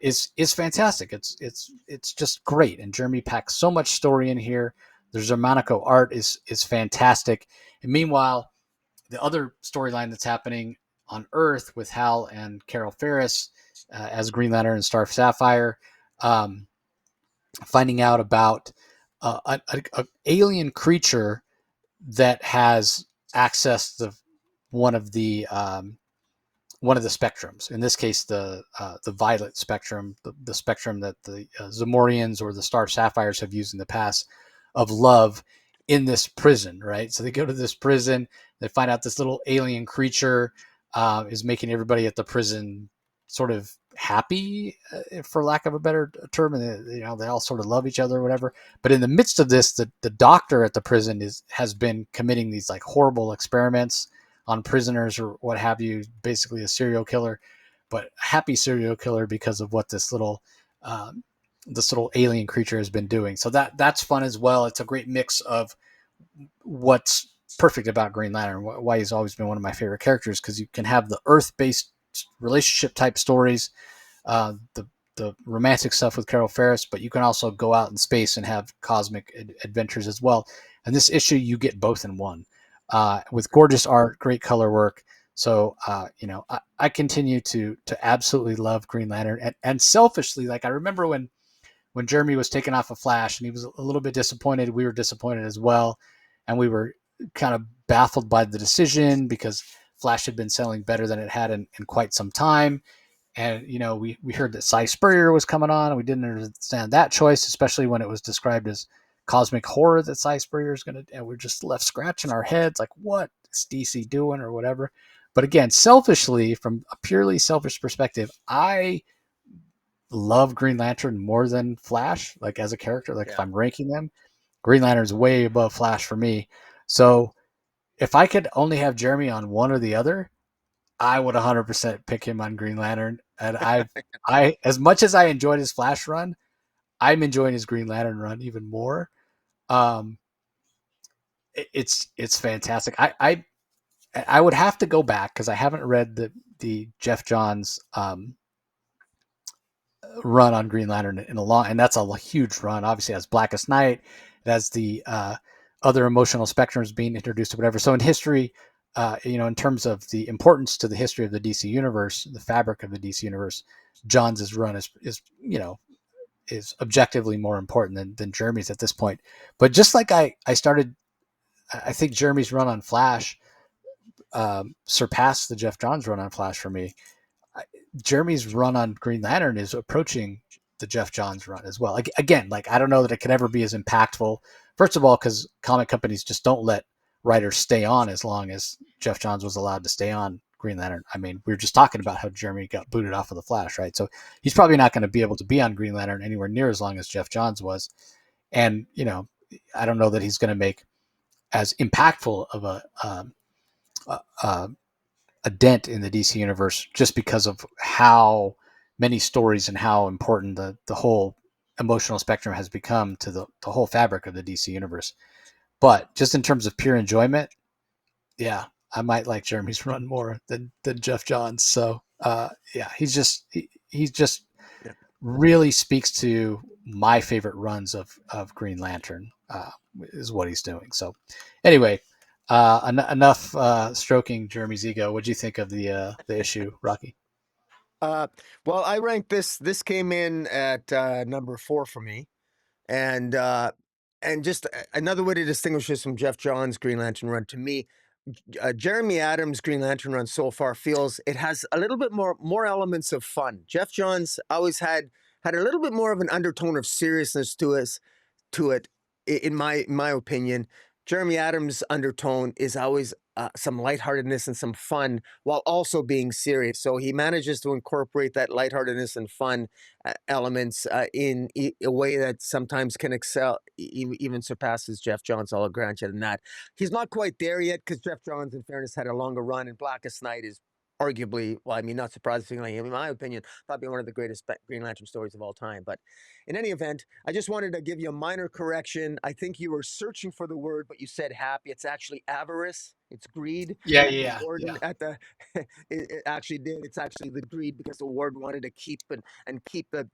is fantastic. It's just great, and Jeremy packs so much story in here. The Zermanico art is fantastic, and meanwhile, the other storyline that's happening on Earth with Hal and Carol Ferris as Green Lantern and Star Sapphire, finding out about an alien creature that has access to one of the spectrums. In this case, the violet spectrum, the spectrum that the Zamorians or the Star Sapphires have used in the past of love in this prison, right? So they go to this prison, they find out this little alien creature is making everybody at the prison sort of happy, for lack of a better term, and they all sort of love each other or whatever. But in the midst of this, the doctor at the prison has been committing these like horrible experiments on prisoners or what have you, basically a serial killer, but happy serial killer because of what this little alien creature has been doing. So that's fun as well. It's a great mix of what's perfect about Green Lantern, why he's always been one of my favorite characters, because you can have the Earth-based relationship type stories, the romantic stuff with Carol Ferris, but you can also go out in space and have cosmic adventures as well. And this issue, you get both in one, with gorgeous art, great color work. So, I continue to absolutely love Green Lantern, and selfishly, like I remember when when Jeremy was taken off of Flash, and he was a little bit disappointed. We were disappointed as well, and we were kind of baffled by the decision because Flash had been selling better than it had in quite some time. And we heard that Si Spurrier was coming on, and we didn't understand that choice, especially when it was described as cosmic horror that Si Spurrier is going to, and we're just left scratching our heads like, what is DC doing or whatever. But again, selfishly, from a purely selfish perspective, I love Green Lantern more than Flash, like as a character. Like if I'm ranking them, Green Lantern's way above Flash for me. So if I could only have Jeremy on one or the other, I would 100% pick him on Green Lantern. And I as much as I enjoyed his Flash run, I'm enjoying his Green Lantern run even more. Um, it's fantastic. I would have to go back because I haven't read the Jeff Johns run on Green Lantern in a long, and that's a huge run. Obviously, it has Blackest Night, it has the other emotional spectrums being introduced or whatever. So in history, in terms of the importance to the history of the DC universe, the fabric of the DC universe, Johns' run is objectively more important than Jeremy's at this point. But just like I think Jeremy's run on Flash surpassed the Jeff Johns run on Flash for me. Jeremy's run on Green Lantern is approaching the Jeff Johns run as well. Like, again, like I don't know that it could ever be as impactful. First of all, because comic companies just don't let writers stay on as long as Jeff Johns was allowed to stay on Green Lantern. I mean, we were just talking about how Jeremy got booted off of the Flash, right? So he's probably not going to be able to be on Green Lantern anywhere near as long as Jeff Johns was. And I don't know that he's going to make as impactful of a dent in the DC universe just because of how many stories and how important the whole emotional spectrum has become to the whole fabric of the DC universe. But just in terms of pure enjoyment, yeah, I might like Jeremy's run more than Jeff Johns. So yeah, he's just Yeah. really speaks to my favorite runs of Green Lantern is what he's doing. So anyway, enough stroking Jeremy's ego. What do you think of the issue, Rocky? Well, I ranked this. This came in at number 4 for me, and just another way to distinguish this from Jeff Johns' Green Lantern run to me. Jeremy Adams' Green Lantern run so far feels it has a little bit more elements of fun. Jeff Johns always had a little bit more of an undertone of seriousness to it, in my opinion. Jeremy Adams' undertone is always some lightheartedness and some fun while also being serious. So he manages to incorporate that lightheartedness and fun elements in a way that sometimes can excel, even surpasses Jeff Johns. I'll grant you that. He's not quite there yet because Jeff Johns, in fairness, had a longer run, and Blackest Night is arguably, well, I mean, not surprisingly, in my opinion, probably one of the greatest Green Lantern stories of all time. But in any event, I just wanted to give you a minor correction. I think you were searching for the word, but you said happy. It's actually avarice. It's greed. Yeah, The yeah, warden yeah. at the it actually did. It's actually the greed because the warden wanted to keep and keep the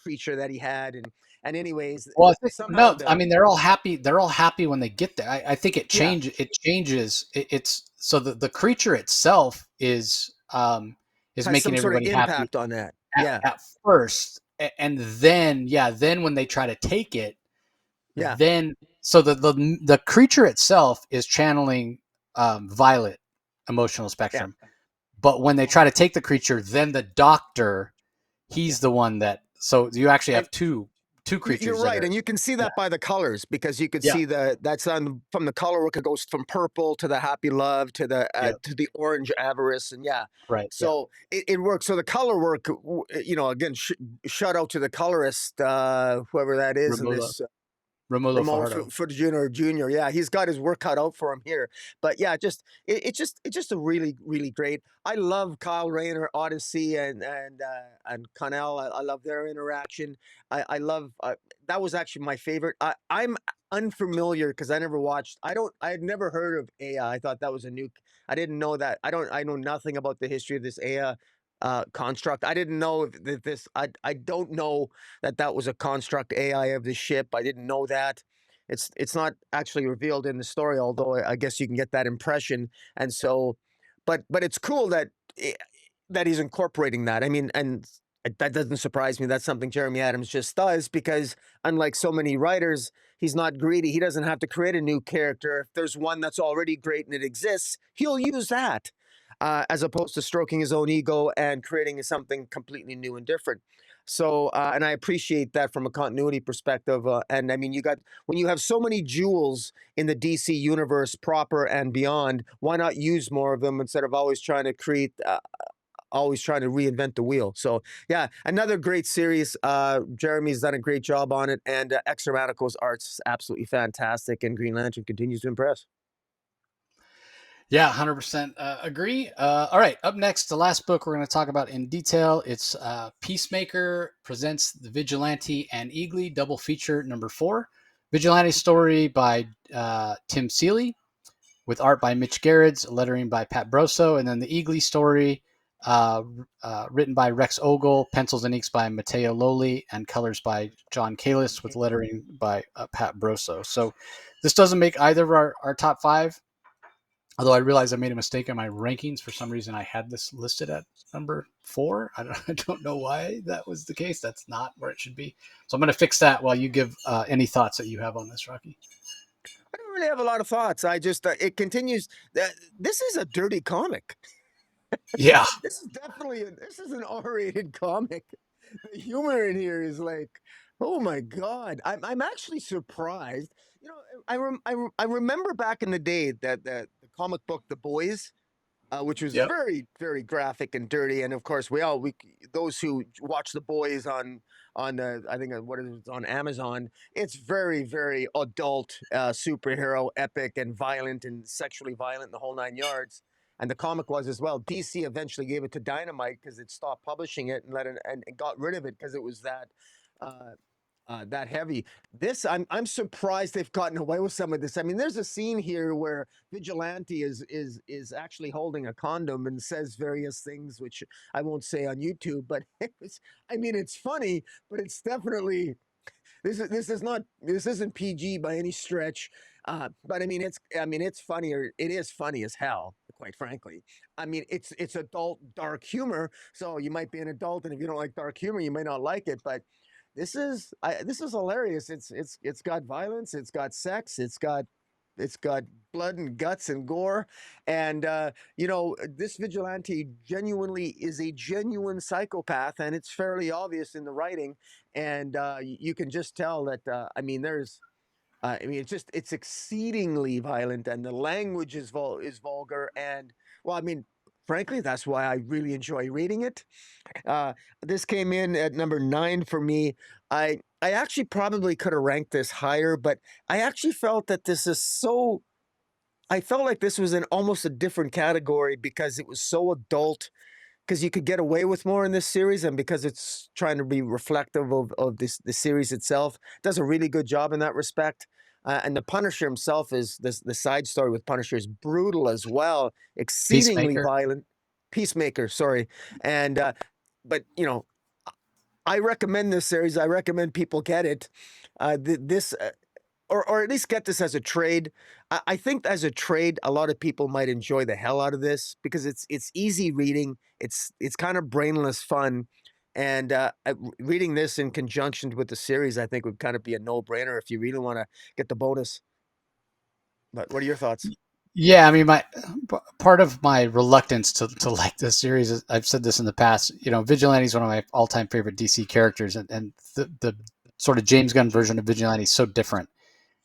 creature that he had. And anyways, Well, I think somehow no. I mean, they're all happy. They're all happy when they get there. I think it yeah, changes. It changes. It's so the creature itself is has making some sort of everybody happy impact on that. Yeah, at first, and then then when they try to take it, yeah, then so the creature itself is channeling violet emotional yeah. spectrum, but when they try to take the creature, then the doctor, Yeah. he's the one that. So you actually And have two you're creatures that right, are. and you can see Yeah, that by the colors because you could yeah, see that's on from the color work. It goes from purple to the happy love yeah. to the orange avarice, and yeah, Right. Yeah. so it works. So the color work, again, shout out to the colorist, whoever that is in Romulo. this Romulo Ramon Fajardo. for Junior. Yeah, he's got his work cut out for him here. But yeah, it's just a really great. I love Kyle Rayner, Odyssey, and Connell. I love their interaction. I love that was actually my favorite. I'm unfamiliar because I never watched. I had never heard of Aya. I thought that was a new. I didn't know that. I know nothing about the history of this Aya construct. I didn't know that this. I don't know that was a construct AI of the ship. I didn't know that. It's not actually revealed in the story, although I guess you can get that impression. And so, but it's cool that that he's incorporating that. I mean, and That doesn't surprise me. That's something Jeremy Adams just does because, unlike so many writers, he's not greedy. He doesn't have to create a new character. If there's one that's already great and it exists, he'll use that, as opposed to stroking his own ego and creating something completely new and different. So, and I appreciate that from a continuity perspective. And I mean, when you have so many jewels in the DC universe proper and beyond, why not use more of them instead of always trying to reinvent the wheel. So yeah, another great series. Jeremy's done a great job on it, and X-Radico's art's absolutely fantastic, and Green Lantern continues to impress. Yeah, 100% agree. All right, up next, the last book we're going to talk about in detail. It's Peacemaker presents the Vigilante and Eagly double feature number 4. Vigilante story by Tim Seeley, with art by Mitch Gerrits, lettering by Pat Brosso, and then the Eagly story, written by Rex Ogle, pencils and inks by Matteo Loli, and colors by John Kalis, with lettering by Pat Brosso. So this doesn't make either of our top 5. Although I realized I made a mistake in my rankings. For some reason, I had this listed at number 4. I don't know why that was the case. That's not where it should be. So I'm going to fix that while you give any thoughts that you have on this, Rocky. I don't really have a lot of thoughts. I just it continues. This is a dirty comic. Yeah. This is an R-rated comic. The humor in here is like, oh my god! I'm actually surprised. You know, I remember back in the day that the comic book The Boys, which was Yep. very very graphic and dirty, and of course we those who watch The Boys on I think what is it, on Amazon, it's very very adult, superhero epic and violent and sexually violent, the whole 9 yards. And the comic was as well. DC eventually gave it to Dynamite because it stopped publishing it and and got rid of it because it was uh, that heavy. This, I'm surprised they've gotten away with some of this. I mean, there's a scene here where Vigilante is actually holding a condom and says various things, which I won't say on YouTube, but I mean, it's funny, but it's definitely this isn't PG by any stretch. But I mean it's funnier. It is funny as hell, quite frankly. I mean it's adult dark humor, so you might be an adult, and if you don't like dark humor, you may not like it. But this is hilarious. It's got violence, it's got sex, it's got blood and guts and gore, and you know, this vigilante genuinely is a genuine psychopath, and it's fairly obvious in the writing, and you can just tell that. I mean, it's exceedingly violent, and the language is vulgar, and well, I mean, frankly, that's why I really enjoy reading it. Uh, this came in at number 9 for me. I actually probably could have ranked this higher, but I actually felt that this is so. I felt like this was in almost a different category because it was so adult. Because you could get away with more in this series, and because it's trying to be reflective of the series itself, does a really good job in that respect. And the Punisher himself is the side story with Punisher is brutal as well, exceedingly Peacemaker. violent. Peacemaker, sorry, and but you know, I recommend this series. I recommend people get it. This or at least get this as a trade. I think as a trade, a lot of people might enjoy the hell out of this because it's easy reading. It's kind of brainless fun, and reading this in conjunction with the series, I think would kind of be a no brainer if you really want to get the bonus. But what are your thoughts? Yeah, I mean, my part of my reluctance to like this series is, I've said this in the past. You know, Vigilante is one of my all time favorite DC characters, and the sort of James Gunn version of Vigilante is so different,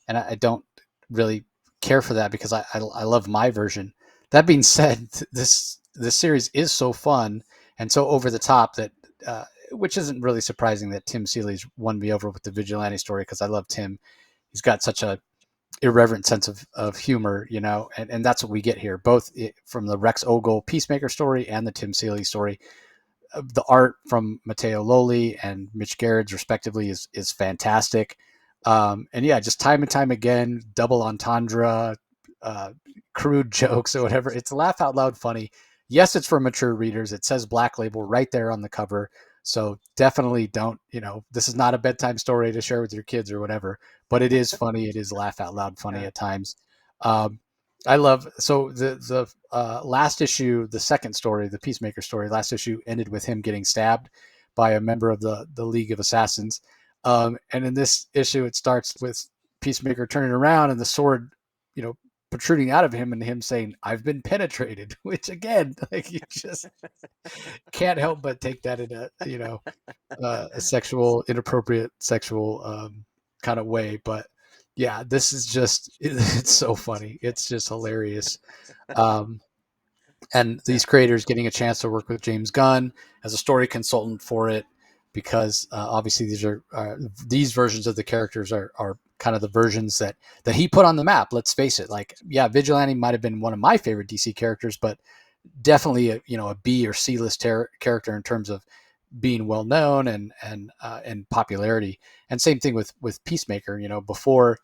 and I don't really care for that because I love my version. That being said, this series is so fun and so over the top that, which isn't really surprising that Tim Seeley's won me over with the Vigilante story because I love Tim. He's got such a irreverent sense of humor, you know, and that's what we get here, both from the Rex Ogle Peacemaker story and the Tim Seeley story. The art from Matteo Loli and Mitch Gerrits, respectively, is fantastic. And yeah, just time and time again, double entendre, uh, crude jokes or whatever. It's laugh out loud funny. Yes, it's for mature readers. It says Black Label right there on the cover. So definitely don't, you know, this is not a bedtime story to share with your kids or whatever, but it is funny. It is laugh out loud funny Yeah. at times. Um, I love, so the last issue, the second story, the Peacemaker story, last issue ended with him getting stabbed by a member of the League of Assassins. And in this issue, it starts with Peacemaker turning around and the sword, protruding out of him, and him saying, "I've been penetrated," which again, like, you just can't help but take that in a sexual, inappropriate sexual kind of way. But yeah, this is just, it's so funny. It's just hilarious. And these creators getting a chance to work with James Gunn as a story consultant for it, because obviously these versions of the characters are kind of the versions that he put on the map. Let's face it. Like, yeah, Vigilante might have been one of my favorite DC characters, but definitely a B or C list character in terms of being well known and popularity. And same thing with Peacemaker. Before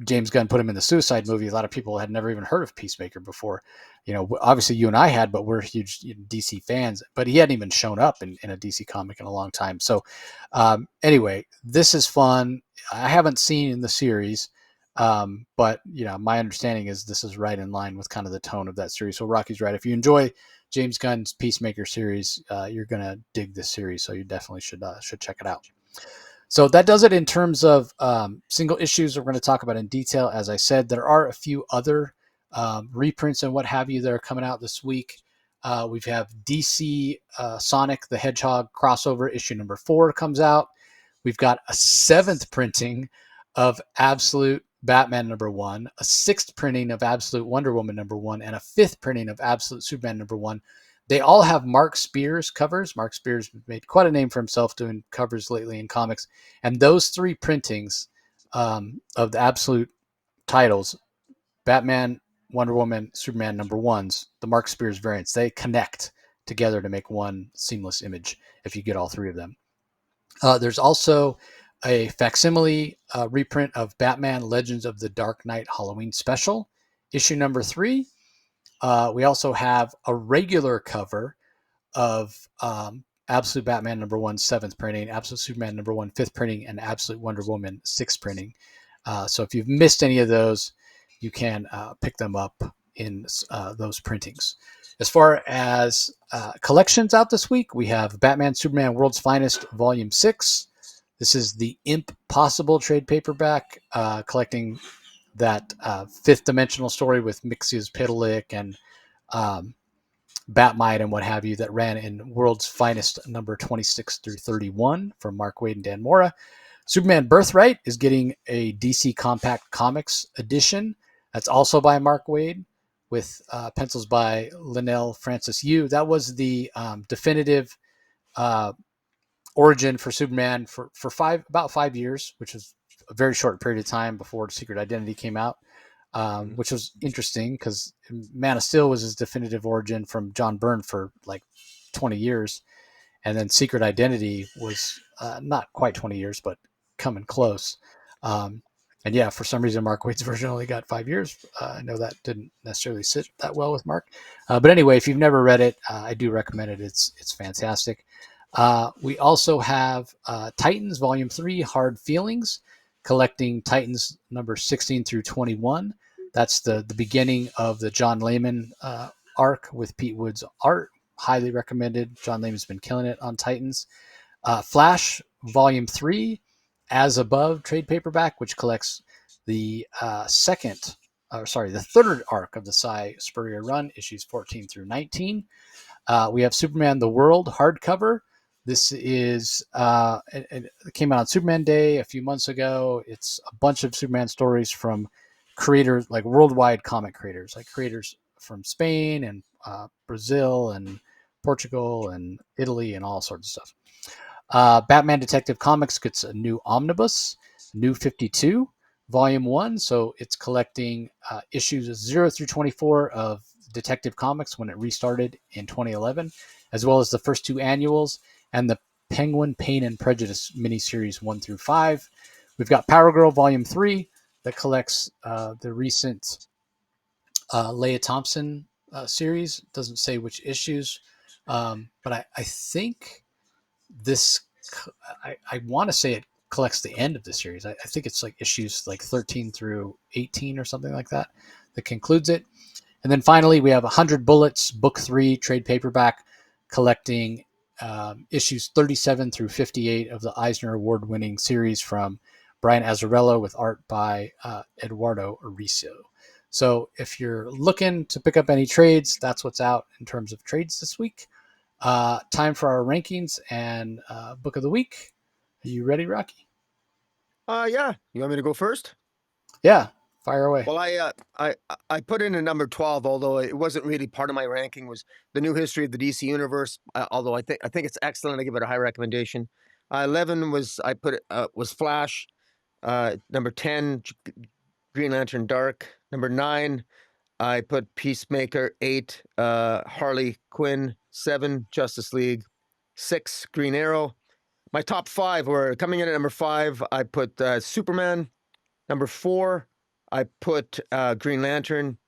James Gunn put him in the Suicide movie, a lot of people had never even heard of Peacemaker before. Obviously you and I had, but we're huge DC fans. But he hadn't even shown up in a DC comic in a long time. So anyway, this is fun. I haven't seen the series, but my understanding is this is right in line with kind of the tone of that series. So Rocky's right. If you enjoy James Gunn's Peacemaker series, you're gonna dig this series. So you definitely should check it out. So that does it in terms of single issues we're going to talk about in detail. As I said, there are a few other reprints and what have you that are coming out this week. We have DC Sonic the Hedgehog crossover issue number 4 comes out. We've got a 7th printing of Absolute Batman number 1, a 6th printing of Absolute Wonder Woman number 1, and a 5th printing of Absolute Superman number 1. They all have Mark Spears covers. Mark Spears made quite a name for himself doing covers lately in comics. And those 3 printings of the Absolute titles, Batman, Wonder Woman, Superman number 1s, the Mark Spears variants, they connect together to make one seamless image if you get all 3 of them. There's also a facsimile reprint of Batman Legends of the Dark Knight Halloween Special, issue number 3. We also have a regular cover of Absolute Batman number 1 7th printing, Absolute Superman number 1 5th printing, and Absolute Wonder Woman 6th printing. So if you've missed any of those, you can pick them up in those printings. As far as collections out this week, we have Batman Superman World's Finest Volume 6. This is the Impossible trade paperback, collecting that 5th dimensional story with Mxyzptlk and Batmite and what have you that ran in World's Finest number 26 through 31 from Mark Waid and Dan Mora. Superman Birthright is getting a DC Compact Comics edition. That's also by Mark Waid with pencils by Linnell Francis Yu. That was the definitive origin for Superman for about 5 years, which is a very short period of time before Secret Identity came out, which was interesting because Man of Steel was his definitive origin from John Byrne for like 20 years. And then Secret Identity was not quite 20 years, but coming close. And yeah, for some reason, Mark Waid's version only got 5 years. I know that didn't necessarily sit that well with Mark. But anyway, if you've never read it, I do recommend it. It's fantastic. We also have Titans Volume 3, Hard Feelings, collecting Titans number 16 through 21. That's the beginning of the John Layman arc with Pete Wood's art. Highly recommended. John Layman's been killing it on Titans. Flash Volume 3, As Above trade paperback, which collects the third arc of the Si Spurrier run, issues 14 through 19. We have Superman the World hardcover. This is it came out on Superman Day a few months ago. It's a bunch of Superman stories from creators, like worldwide comic creators, like creators from Spain and Brazil and Portugal and Italy and all sorts of stuff. Batman Detective Comics gets a new omnibus, New 52, Volume 1. So it's collecting issues 0 through 24 of Detective Comics when it restarted in 2011, as well as the first 2 annuals and the Penguin Pain and Prejudice miniseries 1 through 5. We've got Power Girl Volume 3 that collects the recent Leah Thompson series. Doesn't say which issues, but I think this, I want to say it collects the end of the series. I think it's like issues like 13 through 18 or something like that concludes it. And then finally, we have 100 Bullets, Book 3, trade paperback, collecting issues 37 through 58 of the Eisner Award-winning series from Brian Azzarello with art by Eduardo Aricio. So if you're looking to pick up any trades, that's what's out in terms of trades this week. Time for our rankings and book of the week. Are you ready, Rocky? Yeah. You want me to go first? Yeah, fire away. Well, I put in a number 12, although it wasn't really part of my ranking. Was the New History of the DC Universe? Although I think it's excellent. I give it a high recommendation. 11 was was Flash. Number 10, Green Lantern Dark. Number 9, I put Peacemaker. 8, Harley Quinn. 7, Justice League. 6, Green Arrow. My top 5 were coming in at number 5. I put Superman. Number 4, I put Green Lantern.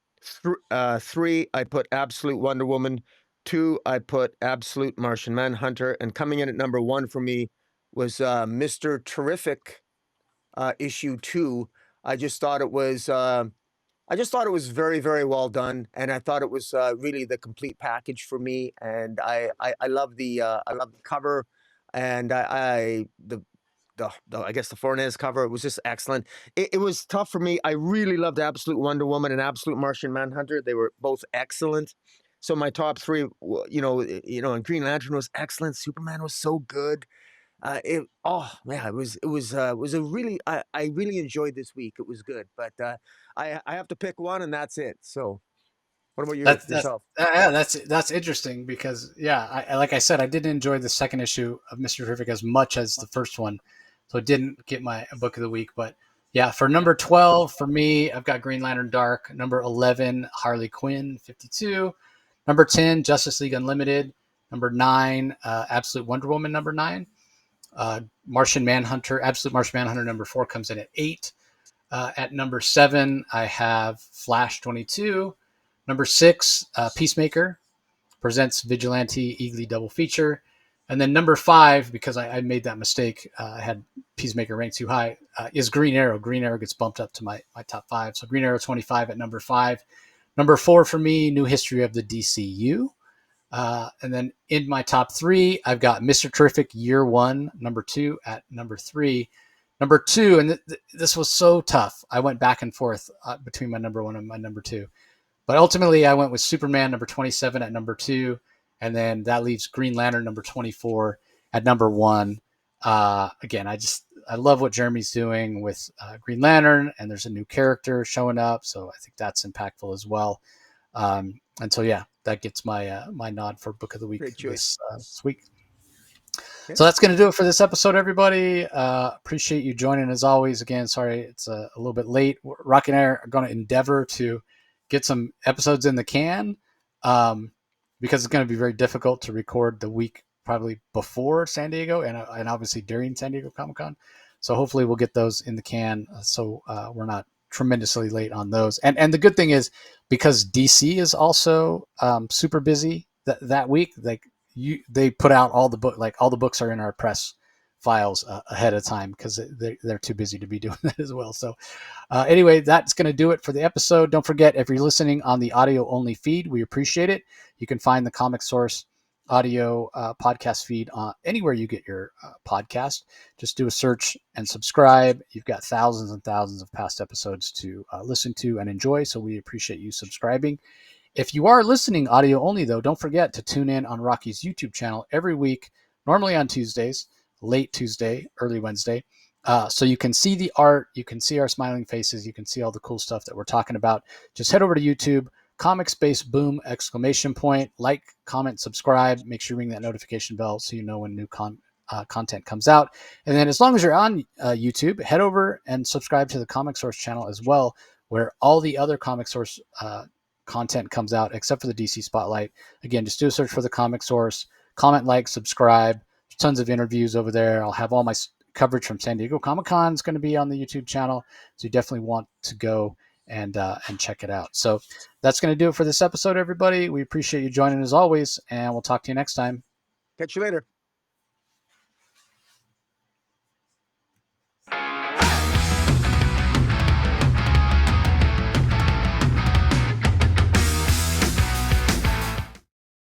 3, I put Absolute Wonder Woman. 2, I put Absolute Martian Manhunter. And coming in at number 1 for me was Mr. Terrific issue 2. I just thought it was very, very well done, and I thought it was really the complete package for me. And I love the cover, and I guess the Fornes cover, it was just excellent. It was tough for me. I really loved Absolute Wonder Woman and Absolute Martian Manhunter. They were both excellent. So my top 3, and Green Lantern was excellent. Superman was so good. It was a really, I really enjoyed this week. It was good, but I have to pick one, and that's it. So what about yourself? That's interesting because like I said, I didn't enjoy the second issue of Mr. Terrific as much as the first one, so it didn't get my book of the week. But yeah, for number 12 for me, I've got Green Lantern Dark. Number 11, Harley Quinn 52. Number 10, Justice League Unlimited. Number 9, Absolute Wonder Woman. Number 9. Martian Manhunter, Absolute Martian Manhunter number 4 comes in at 8. At number 7, I have Flash 22. Number 6, Peacemaker presents Vigilante Eagly double feature. And then number 5, because I made that mistake, I had Peacemaker ranked too high, is Green Arrow. Green Arrow gets bumped up to my top 5. So Green Arrow 25 at number 5. Number 4 for me, New History of the DCU. And then in my top 3, I've got Mr. Terrific Year 1, number 2 at number 3. Number 2, and this was so tough. I went back and forth between my number 1 and my number 2. But ultimately, I went with Superman number 27 at number 2. And then that leaves Green Lantern number 24 at number 1. Again, I love what Jeremy's doing with Green Lantern, and there's a new character showing up. So I think that's impactful as well. And so, yeah, that gets my my nod for Book of the Week this week. Okay. So that's going to do it for this episode, everybody. Appreciate you joining as always. Again, sorry it's a little bit late. Rocky and I are going to endeavor to get some episodes in the can because it's going to be very difficult to record the week probably before San Diego and obviously during San Diego Comic-Con. So hopefully we'll get those in the can so we're not tremendously late on those. And the good thing is because DC is also super busy that week, like they put out all the books are in our press files ahead of time because they're too busy to be doing that as well. So anyway, that's going to do it for the episode. Don't forget, if you're listening on the audio only feed, we appreciate it. You can find the Comic Source audio podcast feed anywhere you get your podcast. Just do a search and subscribe. You've got thousands and thousands of past episodes to listen to and enjoy, so we appreciate you subscribing. If you are listening audio only, though, don't forget to tune in on Rocky's YouTube channel every week, normally on Tuesdays, late Tuesday, early Wednesday. So you can see the art, you can see our smiling faces, you can see all the cool stuff that we're talking about. Just head over to YouTube, Comic Space Boom, ! Like, comment, subscribe. Make sure you ring that notification bell so you know when new content comes out. And then as long as you're on YouTube, head over and subscribe to the Comic Source channel as well, where all the other Comic Source content comes out except for the DC Spotlight. Again, just do a search for the Comic Source, comment, like, subscribe. There's tons of interviews over there. I'll have all my coverage from San Diego Comic-Con is going to be on the YouTube channel, so you definitely want to go and check it out. So that's going to do it for this episode, everybody. We appreciate you joining as always, and we'll talk to you next time. Catch you later.